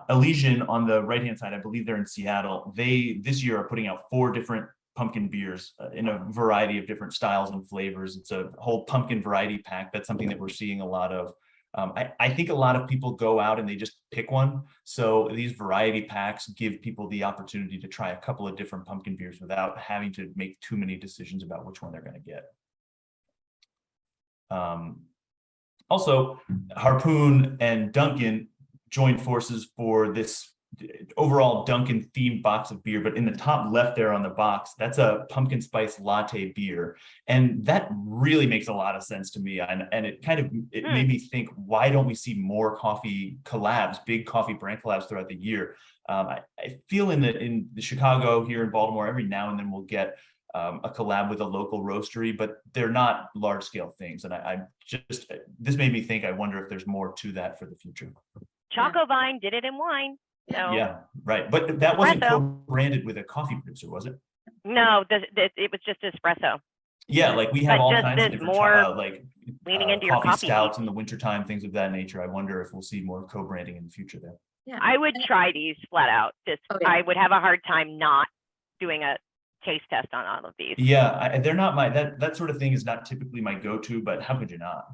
B: Elysian on the right-hand side, I believe they're in Seattle. They this year are putting out 4 different pumpkin beers in a variety of different styles and flavors. It's a whole pumpkin variety pack. That's something that we're seeing a lot of. I think a lot of people go out and they just pick one. So these variety packs give people the opportunity to try a couple of different pumpkin beers without having to make too many decisions about which one they're going to get. Also, Harpoon and Dunkin' joined forces for this overall Dunkin' themed box of beer, but in the top left there on the box, that's a pumpkin spice latte beer. And that really makes a lot of sense to me. And it kind of, it made me think, why don't we see more coffee collabs, big coffee brand collabs throughout the year? I feel in the Chicago, here in Baltimore, every now and then we'll get a collab with a local roastery, but they're not large scale things. And this made me think, I wonder if there's more to that for the future.
A: Choco Vine did it in wine. So.
B: Yeah, right. But that wasn't co-branded with a coffee producer, was it?
A: No, it was just espresso.
B: Yeah, like we have all kinds of different
A: leaning into
B: coffee
A: your coffee
B: stouts in the wintertime, things of that nature. I wonder if we'll see more co-branding in the future there.
A: Yeah, I would try these flat out. I would have a hard time not doing a taste test on all of these.
B: Yeah, they're not my, that sort of thing is not typically my go-to, but how could you not?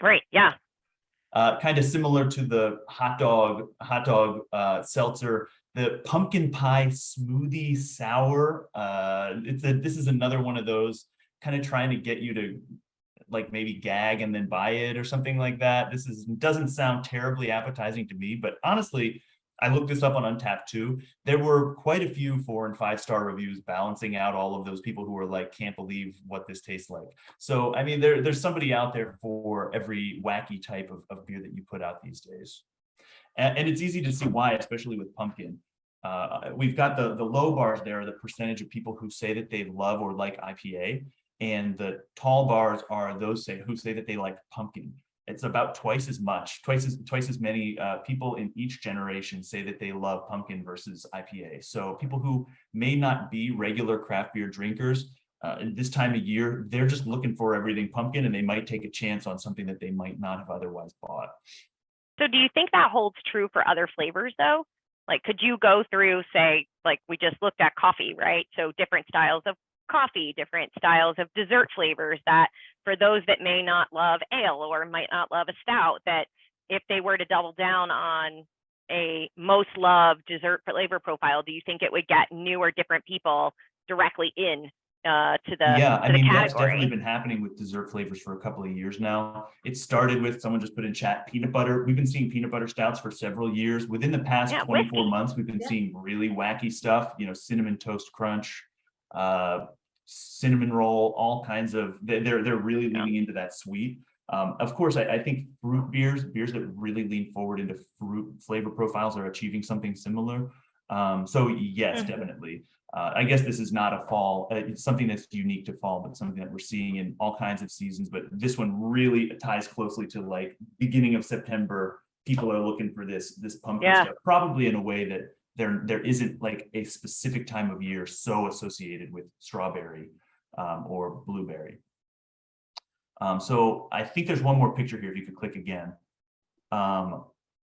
A: Great, yeah.
B: Kind of similar to the hot dog seltzer, the pumpkin pie smoothie sour. This is another one of those kind of trying to get you to like maybe gag and then buy it or something like that. Doesn't sound terribly appetizing to me, but honestly, I looked this up on Untapped too. There were quite a few 4 and 5 star reviews balancing out all of those people who were like, can't believe what this tastes like. So, I mean, there's somebody out there for every wacky type of beer that you put out these days. And it's easy to see why, especially with pumpkin. we've got the low bars there, the percentage of people who say that they love or like IPA, and the tall bars are those who say that they like pumpkin. It's about twice as many people in each generation say that they love pumpkin versus IPA. So people who may not be regular craft beer drinkers this time of year, they're just looking for everything pumpkin, and they might take a chance on something that they might not have otherwise bought.
A: So do you think that holds true for other flavors though? Like, could you go through, say, like we just looked at coffee, right? So different styles of coffee, different styles of dessert flavors, that for those that may not love ale or might not love a stout, that if they were to double down on a most loved dessert flavor profile, do you think it would get new or different people directly in to the
B: category? That's definitely been happening with dessert flavors for a couple of years now. It started with, someone just put in chat, peanut butter. We've been seeing peanut butter stouts for several years. Within the past 24 months, we've been seeing really wacky stuff, cinnamon toast crunch, cinnamon roll, all kinds of, they're really leaning into that sweet. Of course, I think fruit beers that really lean forward into fruit flavor profiles are achieving something similar. So yes, definitely. I guess this is not a fall, it's something that's unique to fall, but something that we're seeing in all kinds of seasons. But this one really ties closely to like beginning of September. People are looking for this pumpkin stuff, probably in a way that there isn't like a specific time of year so associated with strawberry or blueberry. So I think there's one more picture here if you could click again.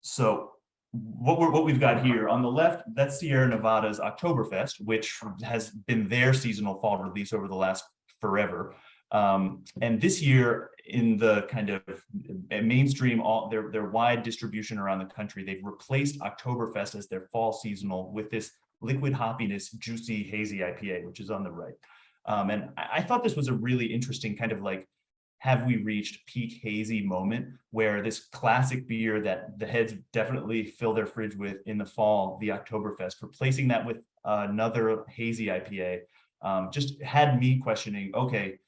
B: So what we've got here on the left, that's Sierra Nevada's Oktoberfest, which has been their seasonal fall release over the last forever. And this year, in the kind of mainstream, their wide distribution around the country, they've replaced Oktoberfest as their fall seasonal with this liquid hoppiness, juicy, hazy IPA, which is on the right. And I thought this was a really interesting kind of like, have we reached peak hazy moment where this classic beer that the heads definitely fill their fridge with in the fall, the Oktoberfest, replacing that with another hazy IPA, just had me questioning, okay,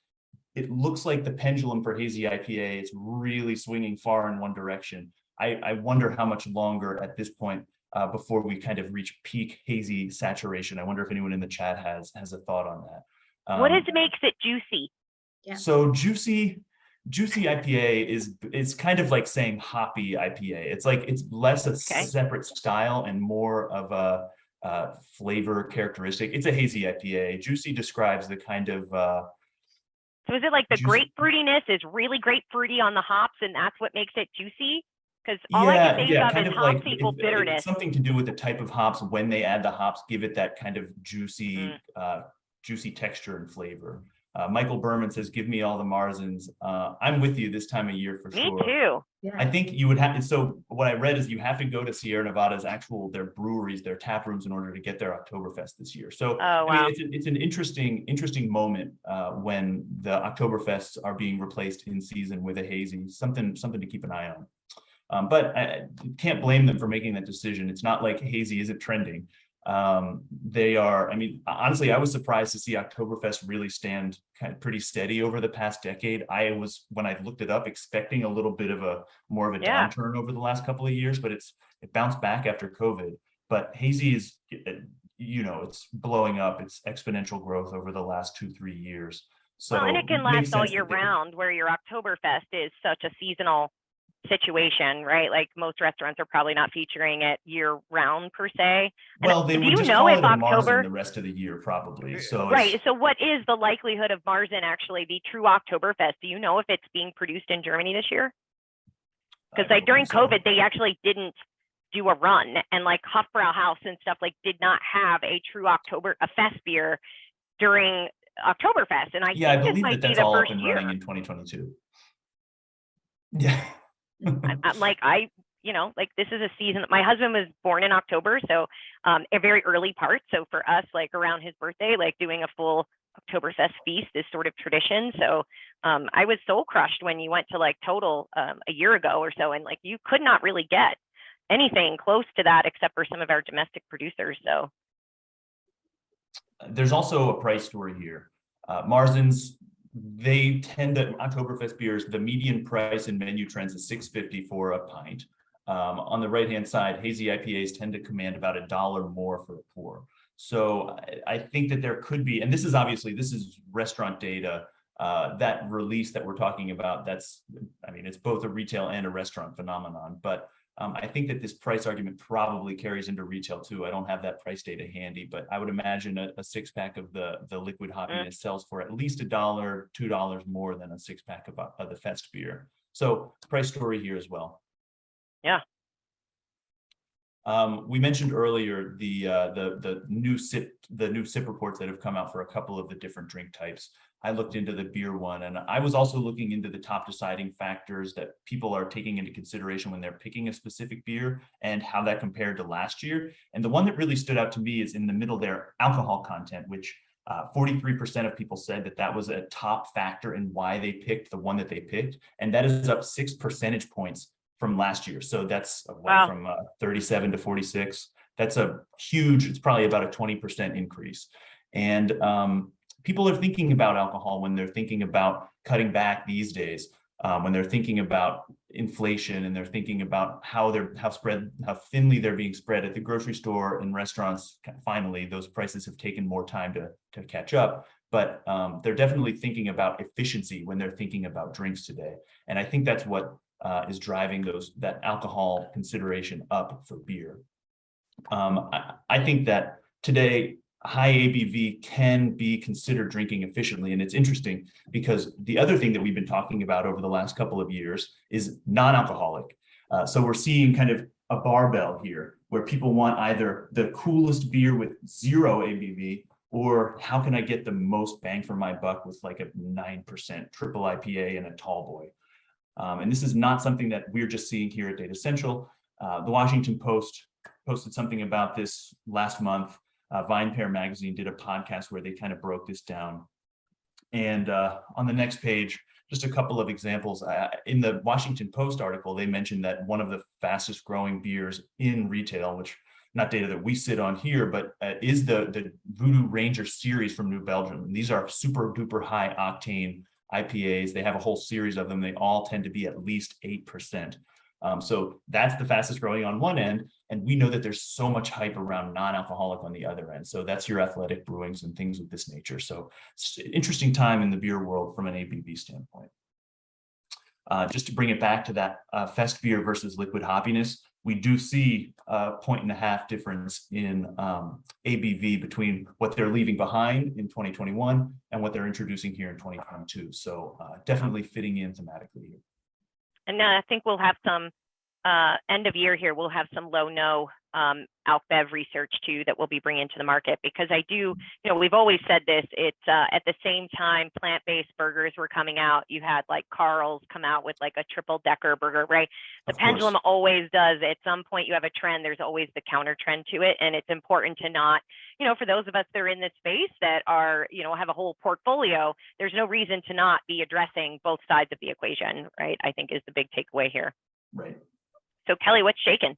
B: it looks like the pendulum for hazy IPA is really swinging far in one direction. I wonder how much longer at this point before we kind of reach peak hazy saturation. I wonder if anyone in the chat has a thought on that.
A: What makes it juicy?
C: Yeah.
B: So juicy IPA is kind of like saying hoppy IPA. It's like, it's less a separate style and more of a flavor characteristic. It's a hazy IPA. Juicy describes the kind of
A: so is it like the grapefruitiness is really grapefruity on the hops, and that's what makes it juicy? Because all I can think of is hops equal bitterness.
B: It's something to do with the type of hops. When they add the hops, give it that kind of juicy texture and flavor. Michael Berman says, give me all the Marzens. I'm with you this time of year for sure.
A: Me too.
C: Yeah.
B: I think you would have, so what I read is you have to go to Sierra Nevada's their breweries, their tap rooms in order to get their Oktoberfest this year. So I mean, it's an interesting moment when the Oktoberfests are being replaced in season with a hazy, something to keep an eye on. But I can't blame them for making that decision. It's not like hazy isn't trending. They are, I mean, honestly, I was surprised to see Oktoberfest really stand kind of pretty steady over the past decade. I was, when I looked it up, expecting a little bit of more of a downturn over the last couple of years, but it bounced back after COVID. But hazy is, it's blowing up. It's exponential growth over the last 2-3 years. So
A: and it can last all year round, where your Oktoberfest is such a seasonal situation, right? Like most restaurants are probably not featuring it year round per se.
B: Well, they would just call it a Marzen the rest of the year, probably. So
A: right. So what is the likelihood of Marzen actually the true Oktoberfest? Do you know if it's being produced in Germany this year? Because like during COVID, they actually didn't do a run, and like Hofbrauhaus and stuff like did not have a true fest beer during Oktoberfest. And I believe
B: that's all up and running in 2022. Yeah.
A: I'm like, this is a season. My husband was born in October, so a very early part. So for us, like around his birthday, like doing a full Oktoberfest feast is sort of tradition. So I was soul crushed when you went to like Total a year ago or so, and like you could not really get anything close to that except for some of our domestic producers. So
B: there's also a price story here. Marzens, they tend to, Oktoberfest beers, the median price in menu trends is $6.50 for a pint. On the right-hand side, hazy IPAs tend to command about $1 more for a pour. So I think that there could be, and this is restaurant data, that release that we're talking about, it's both a retail and a restaurant phenomenon, but I think that this price argument probably carries into retail too. I don't have that price data handy, but I would imagine a 6-pack of the liquid hoppiness sells for at least $1, $2 more than a 6-pack of the Fest beer. So price story here as well.
A: Yeah.
B: We mentioned earlier the new sip reports that have come out for a couple of the different drink types. I looked into the beer one, and I was also looking into the top deciding factors that people are taking into consideration when they're picking a specific beer and how that compared to last year. And the one that really stood out to me is in the middle there, alcohol content, which 43% of people said that was a top factor in why they picked the one that they picked. And that is up 6 percentage points from last year. So that's
A: wow.
B: From 37 to 46. That's a huge, it's probably about a 20% increase. And people are thinking about alcohol when they're thinking about cutting back these days, when they're thinking about inflation, and they're thinking about how thinly they're being spread at the grocery store and restaurants. Finally, those prices have taken more time to catch up, but they're definitely thinking about efficiency when they're thinking about drinks today. And I think that's what is driving that alcohol consideration up for beer. I think that today high ABV can be considered drinking efficiently. And it's interesting because the other thing that we've been talking about over the last couple of years is non-alcoholic. So we're seeing kind of a barbell here where people want either the coolest beer with 0 ABV, or how can I get the most bang for my buck with like a 9% triple IPA and a tall boy. And this is not something that we're just seeing here at Datassential. The Washington Post posted something about this last month. VinePair magazine did a podcast where they kind of broke this down. And on the next page, just a couple of examples. In the Washington Post article, they mentioned that one of the fastest growing beers in retail, which not data that we sit on here, but is the Voodoo Ranger series from New Belgium. And these are super duper high octane IPAs. They have a whole series of them. They all tend to be at least 8%. So that's the fastest growing on one end. And we know that there's so much hype around non-alcoholic on the other end. So that's your athletic brewings and things of this nature. So it's an interesting time in the beer world from an ABV standpoint. Just to bring it back to that Fest beer versus liquid hoppiness, we do see a 1.5 difference in ABV between what they're leaving behind in 2021 and what they're introducing here in 2022. So definitely fitting in thematically here.
A: And I think we'll have some end of year here, we'll have some low-no alc bev research too that we'll be bringing to the market, because I do, we've always said this, it's at the same time plant-based burgers were coming out. You had like Carl's come out with like a triple decker burger, right? The pendulum always does. At some point you have a trend, there's always the counter trend to it. And it's important to not, for those of us that are in this space that are, have a whole portfolio, there's no reason to not be addressing both sides of the equation, right? I think is the big takeaway here.
B: Right.
A: So Kelly, what's shaking?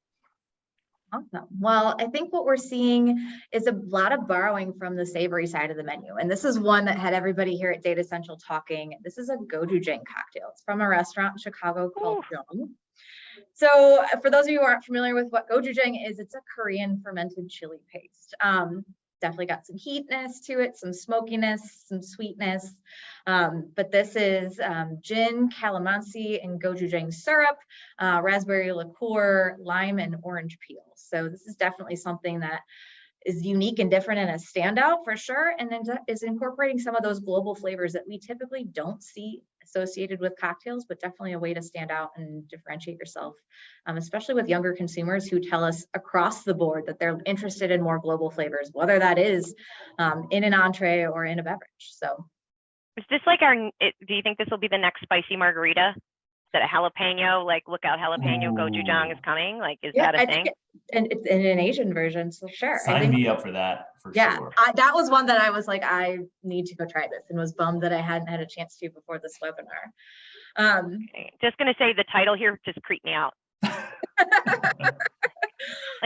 C: Awesome. Well, I think what we're seeing is a lot of borrowing from the savory side of the menu. And this is one that had everybody here at Datassential talking. This is a gochujang cocktail. It's from a restaurant in Chicago called Jung. So for those of you who aren't familiar with what gochujang is, it's a Korean fermented chili paste. Definitely got some heatness to it, some smokiness, some sweetness. But this is gin, calamansi, and gochujang syrup, raspberry liqueur, lime, and orange peel. So this is definitely something that is unique and different and a standout for sure. And then is incorporating some of those global flavors that we typically don't see associated with cocktails, but definitely a way to stand out and differentiate yourself, especially with younger consumers who tell us across the board that they're interested in more global flavors, whether that is in an entree or in a beverage. So
A: is this like do you think this will be the next spicy margarita? Is that a jalapeno, like look out jalapeno gochujang is coming? Like, is that a thing?
C: And it's in an Asian version, so sure.
B: Sign me up for that for sure.
C: That was one that I was like, I need to go try this, and was bummed that I hadn't had a chance to before this webinar.
A: Okay. Just gonna say the title here just creeped me out. Like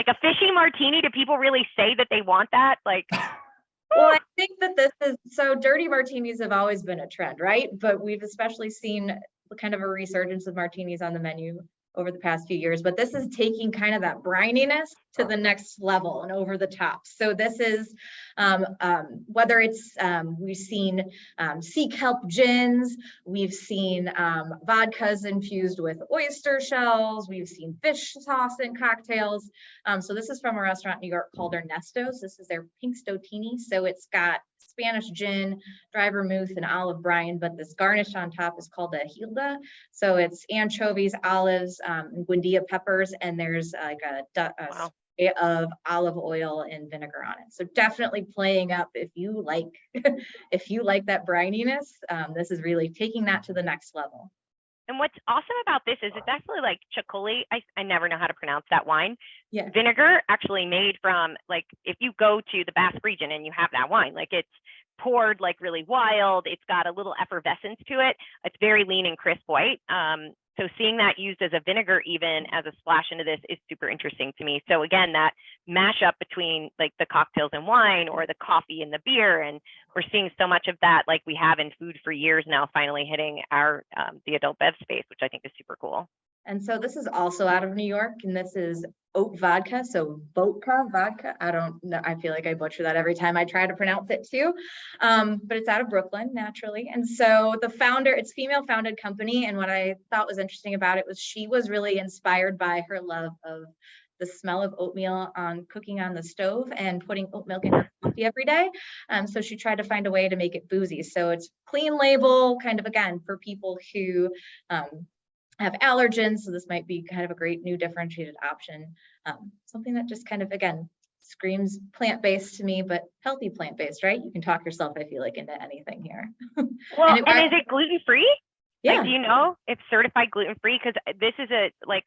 A: a fishy martini, do people really say that they want that? Like,
C: well, I think that this is, so dirty martinis have always been a trend, right? But we've especially seen kind of a resurgence of martinis on the menu over the past few years, but this is taking kind of that brininess to the next level and over the top. So this is whether it's we've seen sea kelp gins, we've seen vodkas infused with oyster shells, we've seen fish sauce in cocktails. So this is from a restaurant in New York called Ernesto's. This is their pink stotini. So it's got Spanish gin, dry vermouth, and olive brine, but this garnish on top is called a hilda. So it's anchovies, olives, and guindilla peppers, and there's like a spray of olive oil and vinegar on it. So definitely playing up if you like if you like that brininess. This is really taking that to the next level.
A: And what's awesome about this is it's actually like chocolate. I never know how to pronounce that wine.
C: Yeah.
A: Vinegar actually made from, like, if you go to the Basque region and you have that wine, like it's poured like really wild. It's got a little effervescence to it. It's very lean and crisp white. So seeing that used as a vinegar, even as a splash into this, is super interesting to me. So again, that mashup between like the cocktails and wine, or the coffee and the beer, and we're seeing so much of that like we have in food for years now, finally hitting our the adult bev space, which I think is super cool.
C: And so this is also out of New York, and this is oat vodka. So vodka, I don't know. I feel like I butcher that every time I try to pronounce it too. But it's out of Brooklyn, naturally. And so the founder, it's female founded company. And what I thought was interesting about it was she was really inspired by her love of the smell of oatmeal on cooking on the stove and putting oat milk in her coffee every day. So she tried to find a way to make it boozy. So it's clean label, kind of, again, for people who have allergens. So this might be kind of a great new differentiated option. Something that just kind of, again, screams plant-based to me, but healthy plant-based, right? You can talk yourself, I feel like, into anything here.
A: Well, and is it gluten-free?
C: Yeah.
A: Like, do you know it's certified gluten-free? Because this is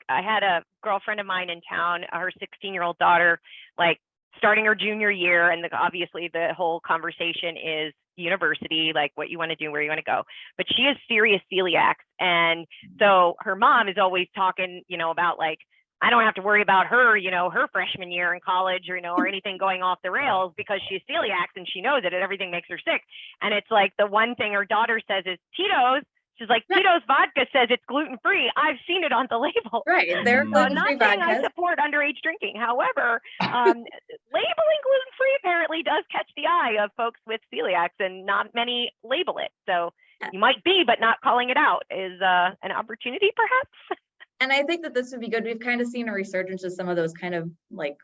A: I had a girlfriend of mine in town, her 16-year-old daughter, like starting her junior year. And obviously the whole conversation is university, like what you want to do, where you want to go. But she is serious celiac. And so her mom is always talking, about like, I don't have to worry about her, her freshman year in college, or anything going off the rails, because she's celiac and she knows it and everything makes her sick. And it's like the one thing her daughter says is Tito's. She's like, Tito's vodka says it's gluten-free. I've seen it on the label.
C: Right. They're gluten-free
A: not saying
C: vodkas.
A: I support underage drinking. However, labeling gluten-free apparently does catch the eye of folks with celiacs, and not many label it. So you might be, but not calling it out is an opportunity, perhaps.
C: And I think that this would be good. We've kind of seen a resurgence of some of those kind of like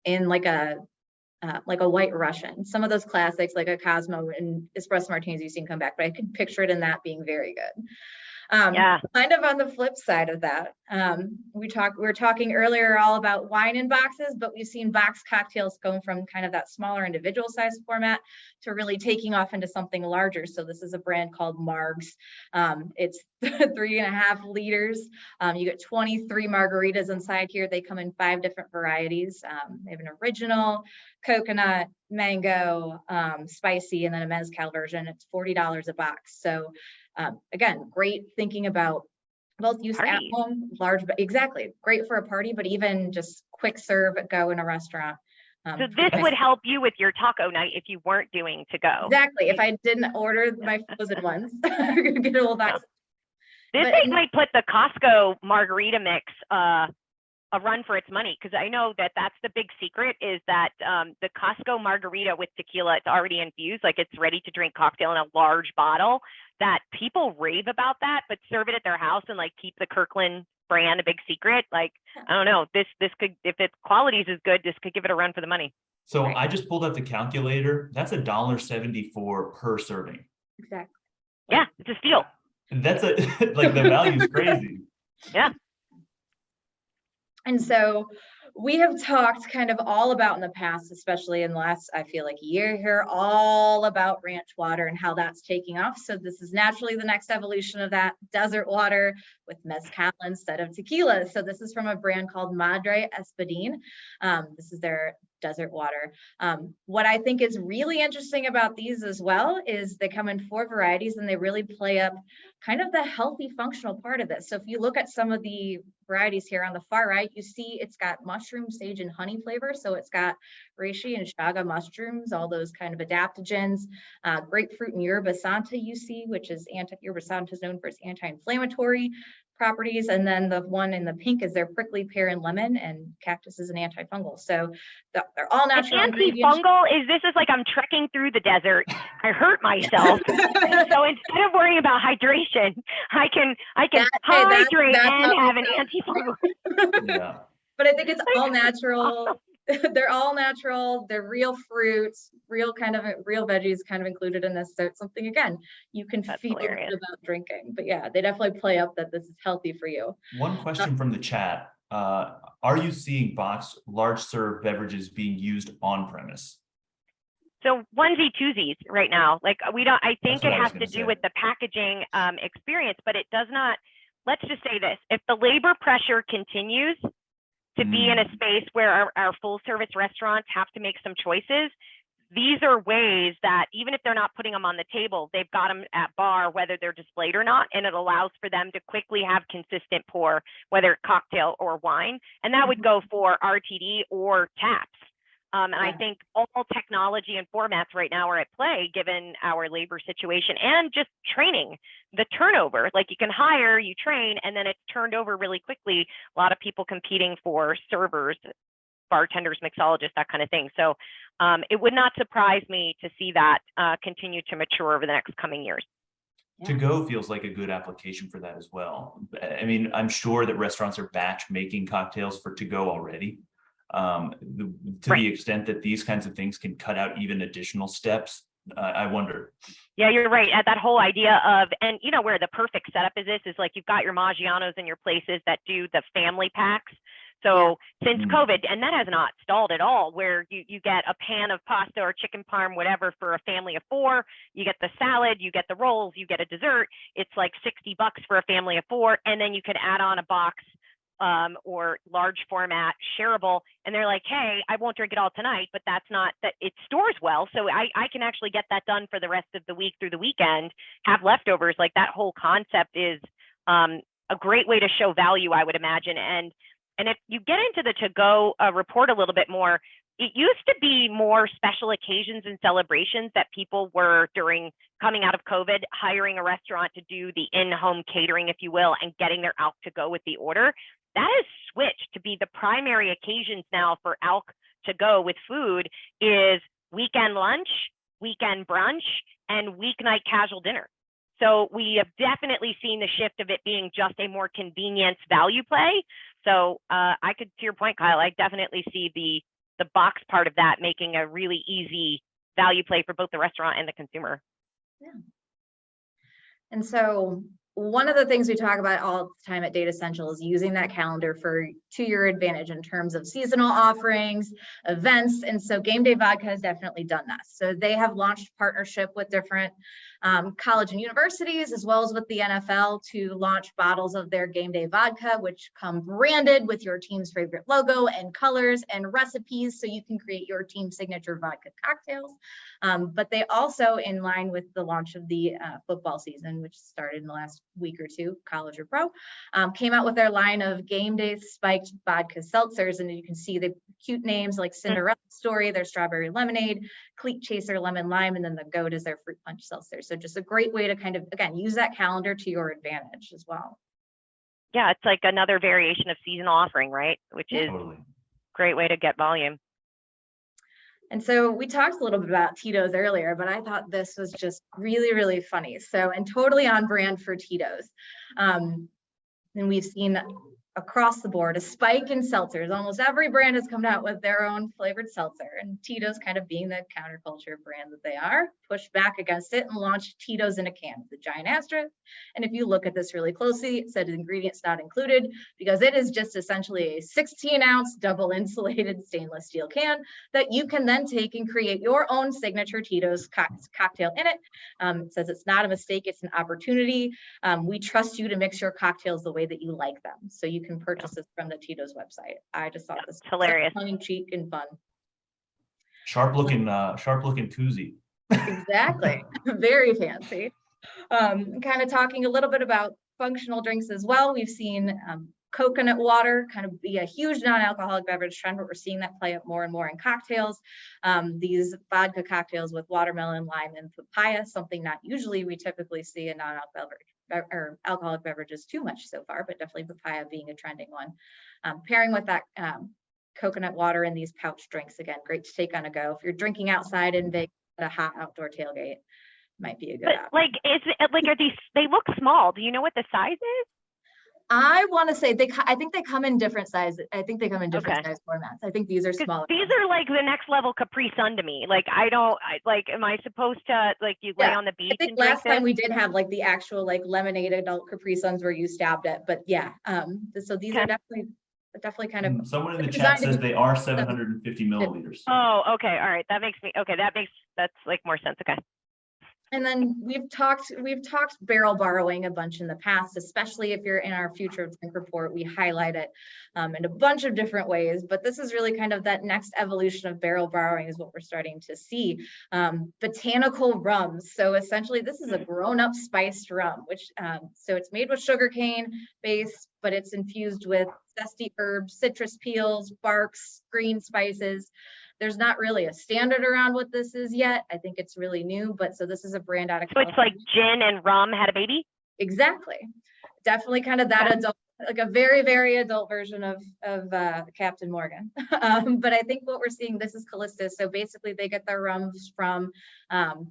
C: in like a White Russian, some of those classics like a Cosmo and espresso martinis you've seen come back, but I can picture it in that being very good. Kind of on the flip side of that, we were talking earlier all about wine in boxes, but we've seen box cocktails go from kind of that smaller individual size format to really taking off into something larger. So this is a brand called Margs. It's 3.5 liters. You get 23 margaritas inside here. They come in 5 different varieties. They have an original, coconut, mango, spicy, and then a mezcal version. It's $40 a box. So again, great thinking about both use at home, large, but exactly great for a party, but even just quick serve, go in a restaurant.
A: So this would help you with your taco night if you weren't doing to go.
C: Exactly. If I didn't order my frozen ones, I'm gonna get a little box.
A: This might put the Costco margarita mix a run for its money, because I know that that's the big secret, is that the Costco margarita with tequila, it's already infused, like it's ready to drink cocktail in a large bottle, that people rave about that, but serve it at their house and like keep the Kirkland brand a big secret. Like, I don't know, this could, if its qualities is good, this could give it a run for the money.
B: So I just pulled up the calculator. That's $1.74 per serving.
C: Exactly.
A: Yeah, it's a steal.
B: That's like the value is crazy.
A: Yeah.
C: And so we have talked kind of all about in the past, especially in the last, I feel like, year here, all about ranch water and how that's taking off. So this is naturally the next evolution of that, desert water with mezcal instead of tequila. So this is from a brand called Madre Espadín. This is their desert water. What I think is really interesting about these as well is they come in 4 varieties, and they really play up kind of the healthy functional part of this. So if you look at some of the varieties here on the far right, you see it's got mushroom, sage, and honey flavor. So it's got reishi and chaga mushrooms, all those kind of adaptogens, grapefruit and yerba santa you see, which is yerba santa is known for its anti-inflammatory properties. And then the one in the pink is their prickly pear and lemon, and cactus is an antifungal. So they're all natural ingredients.
A: Antifungal this is like I'm trekking through the desert. I hurt myself. So instead of worrying about hydration, I can hydrate and have an antifungal.
B: Yeah.
C: But I think it's all natural. They're all natural. They're real fruits, real veggies kind of included in this. So it's something, again, you can feel good about drinking. But yeah, they definitely play up that this is healthy for you.
B: One question from the chat. Are you seeing boxed large serve beverages being used on premise?
A: So onesie twosies right now, like I think it has to do with the packaging experience, but it does not. Let's just say this: if the labor pressure continues to be in a space where our full service restaurants have to make some choices, these are ways that even if they're not putting them on the table, they've got them at bar, whether they're displayed or not, and it allows for them to quickly have consistent pour, whether it's cocktail or wine, and that would go for RTD or taps. And I think all technology and formats right now are at play, given our labor situation and just training, the turnover. Like you can hire, you train, and then it's turned over really quickly. A lot of people competing for servers, bartenders, mixologists, that kind of thing. So it would not surprise me to see that continue to mature over the next coming years.
B: To go feels like a good application for that as well. I mean, I'm sure that restaurants are batch making cocktails for to go already. To the extent that these kinds of things can cut out even additional steps, I wonder.
A: Yeah, you're right. At that whole idea of, and you know where the perfect setup is like you've got your Maggianos and your places that do the family packs. So since COVID, and that has not stalled at all, where you get a pan of pasta or chicken parm, whatever, for a family of 4, you get the salad, you get the rolls, you get a dessert. It's like $60 for a family of 4. And then you could add on a box or large format shareable, and they're like, hey, I won't drink it all tonight, but that's not that it stores well. So I can actually get that done for the rest of the week through the weekend, have leftovers. Like that whole concept is a great way to show value, I would imagine. And if you get into the to-go report a little bit more, it used to be more special occasions and celebrations that people were, during coming out of COVID, hiring a restaurant to do the in-home catering, if you will, and getting their alc to go with the order. That has switched to be the primary occasions now for alc to go with food is weekend lunch, weekend brunch, and weeknight casual dinner. So we have definitely seen the shift of it being just a more convenience value play. So I could, to your point, Kyle, I definitely see the box part of that making a really easy value play for both the restaurant and the consumer.
C: Yeah. And so one of the things we talk about all the time at Datassential is using that calendar to your advantage in terms of seasonal offerings, events. And so Game Day Vodka has definitely done that. So they have launched partnership with different college and universities, as well as with the NFL, to launch bottles of their Game Day Vodka, which come branded with your team's favorite logo and colors and recipes, so you can create your team signature vodka cocktails. But they also, in line with the launch of the football season, which started in the last week or two, college or pro, came out with their line of Game Day spiked vodka seltzers. And you can see the cute names like Cinderella Story, their strawberry lemonade, Cleat Chaser lemon lime, and then the GOAT is their fruit punch seltzer. So just a great way to kind of, again, use that calendar to your advantage as well.
A: Yeah, it's like another variation of seasonal offering, right? Which is a great way to get volume.
C: And so we talked a little bit about Tito's earlier, but I thought this was just really, really funny. So, and totally on brand for Tito's. And we've seen across the board a spike in seltzers. Almost every brand has come out with their own flavored seltzer, and Tito's, kind of being the counterculture brand that they are, pushed back against it and launched Tito's in a can with a giant asterisk. And if you look at this really closely, it said ingredients not included, because it is just essentially a 16-ounce double insulated stainless steel can that you can then take and create your own signature Tito's cocktail in it. It says it's not a mistake, it's an opportunity. We trust you to mix your cocktails the way that you like them. So you can purchase this from the Tito's website. I just thought this was
A: hilarious,
C: tongue in cheek and fun.
B: Sharp looking koozie.
C: Exactly. Very fancy. Kind of talking a little bit about functional drinks as well. We've seen coconut water kind of be a huge non-alcoholic beverage trend, but we're seeing that play up more and more in cocktails. These vodka cocktails with watermelon, lime, and papaya, something not usually we typically see in non-alcoholic or alcoholic beverages too much so far, but definitely papaya being a trending one. Pairing with that coconut water in these pouch drinks, again, great to take on a go. If you're drinking outside in Vegas at a hot outdoor tailgate, might be a good
A: But
C: option.
A: like, are these, they look small. Do you know what the size is?
C: I want to say I think they come in different sizes. I think they come in different
A: Okay.
C: size formats. I think these are
A: 'Cause
C: smaller.
A: these
C: ones.
A: are like the next level Capri Sun to me. Like, am I supposed to, like, you lay
C: Yeah,
A: on the
C: I
A: beach
C: think
A: and drink
C: last time
A: this?
C: we did have like the actual like lemonade adult Capri Suns where you stabbed it, but yeah. So these are
A: Okay.
C: definitely kind of
B: Someone in the
C: designed
B: chat
C: to
B: says
C: be-
B: they are 750 milliliters.
A: Oh, okay. All right. That makes me, okay. That's like more sense. Okay.
C: And then we've talked barrel borrowing a bunch in the past, especially if you're in our future of drink report, we highlight it in a bunch of different ways, but this is really kind of that next evolution of barrel borrowing is what we're starting to see. Botanical rums. So essentially this is a grown-up spiced rum, which so it's made with sugarcane base, but it's infused with zesty herbs, citrus peels, barks, green spices. There's not really a standard around what this is yet. I think it's really new, but so this is a brand out of
A: So it's like gin and rum had a baby?
C: Exactly. Definitely kind of that adult, like a very, very adult version of Captain Morgan. But I think what we're seeing, this is Callistus. So basically they get their rums from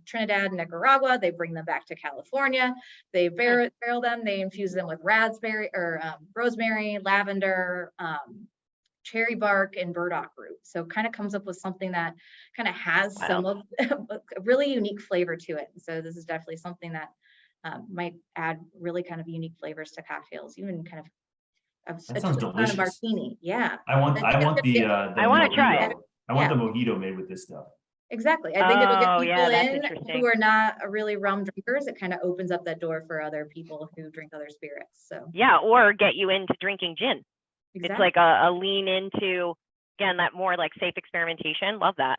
C: Trinidad and Nicaragua. They bring them back to California. They barrel them. They infuse them with raspberry or rosemary, lavender, cherry bark, and burdock root. So kind of comes up with something that kind of has some of a really unique flavor to it. So this is definitely something that might add really kind of unique flavors to cocktails, even kind of
B: That sounds delicious.
C: a martini. Yeah.
B: I want the
A: I wanna try it.
B: mojito. I want the mojito made with this stuff.
C: Exactly. I think it'll get
A: Oh, yeah, that's
C: people in
A: interesting.
C: who are not really rum drinkers. It kind of opens up that door for other people who drink other spirits. So
A: Yeah, or get you into drinking gin.
C: exactly.
A: It's like a lean into, again, that more like safe experimentation. Love that.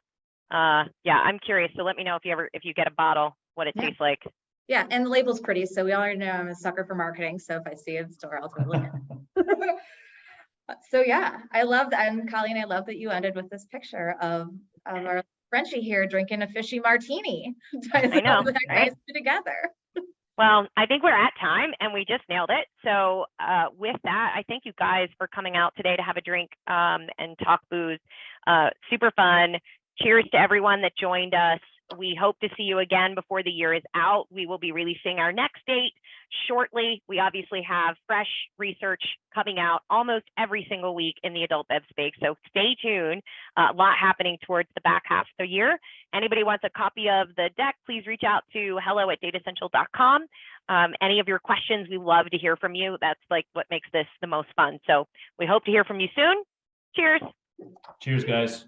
A: Yeah, I'm curious. So let me know if you get a bottle, what it tastes like.
C: Yeah, and the label's pretty. So we already know I'm a sucker for marketing. So if I see it in the store, I'll totally get it. So yeah, I love that. And Colleen, I love that you ended with this picture of our Frenchie here drinking a fishy martini.
A: I know,
C: that
A: right?
C: guys two together.
A: Well, I think we're at time and we just nailed it. So with that, I thank you guys for coming out today to have a drink and talk booze. Super fun. Cheers to everyone that joined us. We hope to see you again before the year is out. We will be releasing our next date shortly. We obviously have fresh research coming out almost every single week in the adult bev space. So stay tuned. A lot happening towards the back half of the year. Anybody wants a copy of the deck, please reach out to hello@datassential.com. Any of your questions, we love to hear from you. That's like what makes this the most fun. So we hope to hear from you soon. Cheers.
B: Cheers, guys.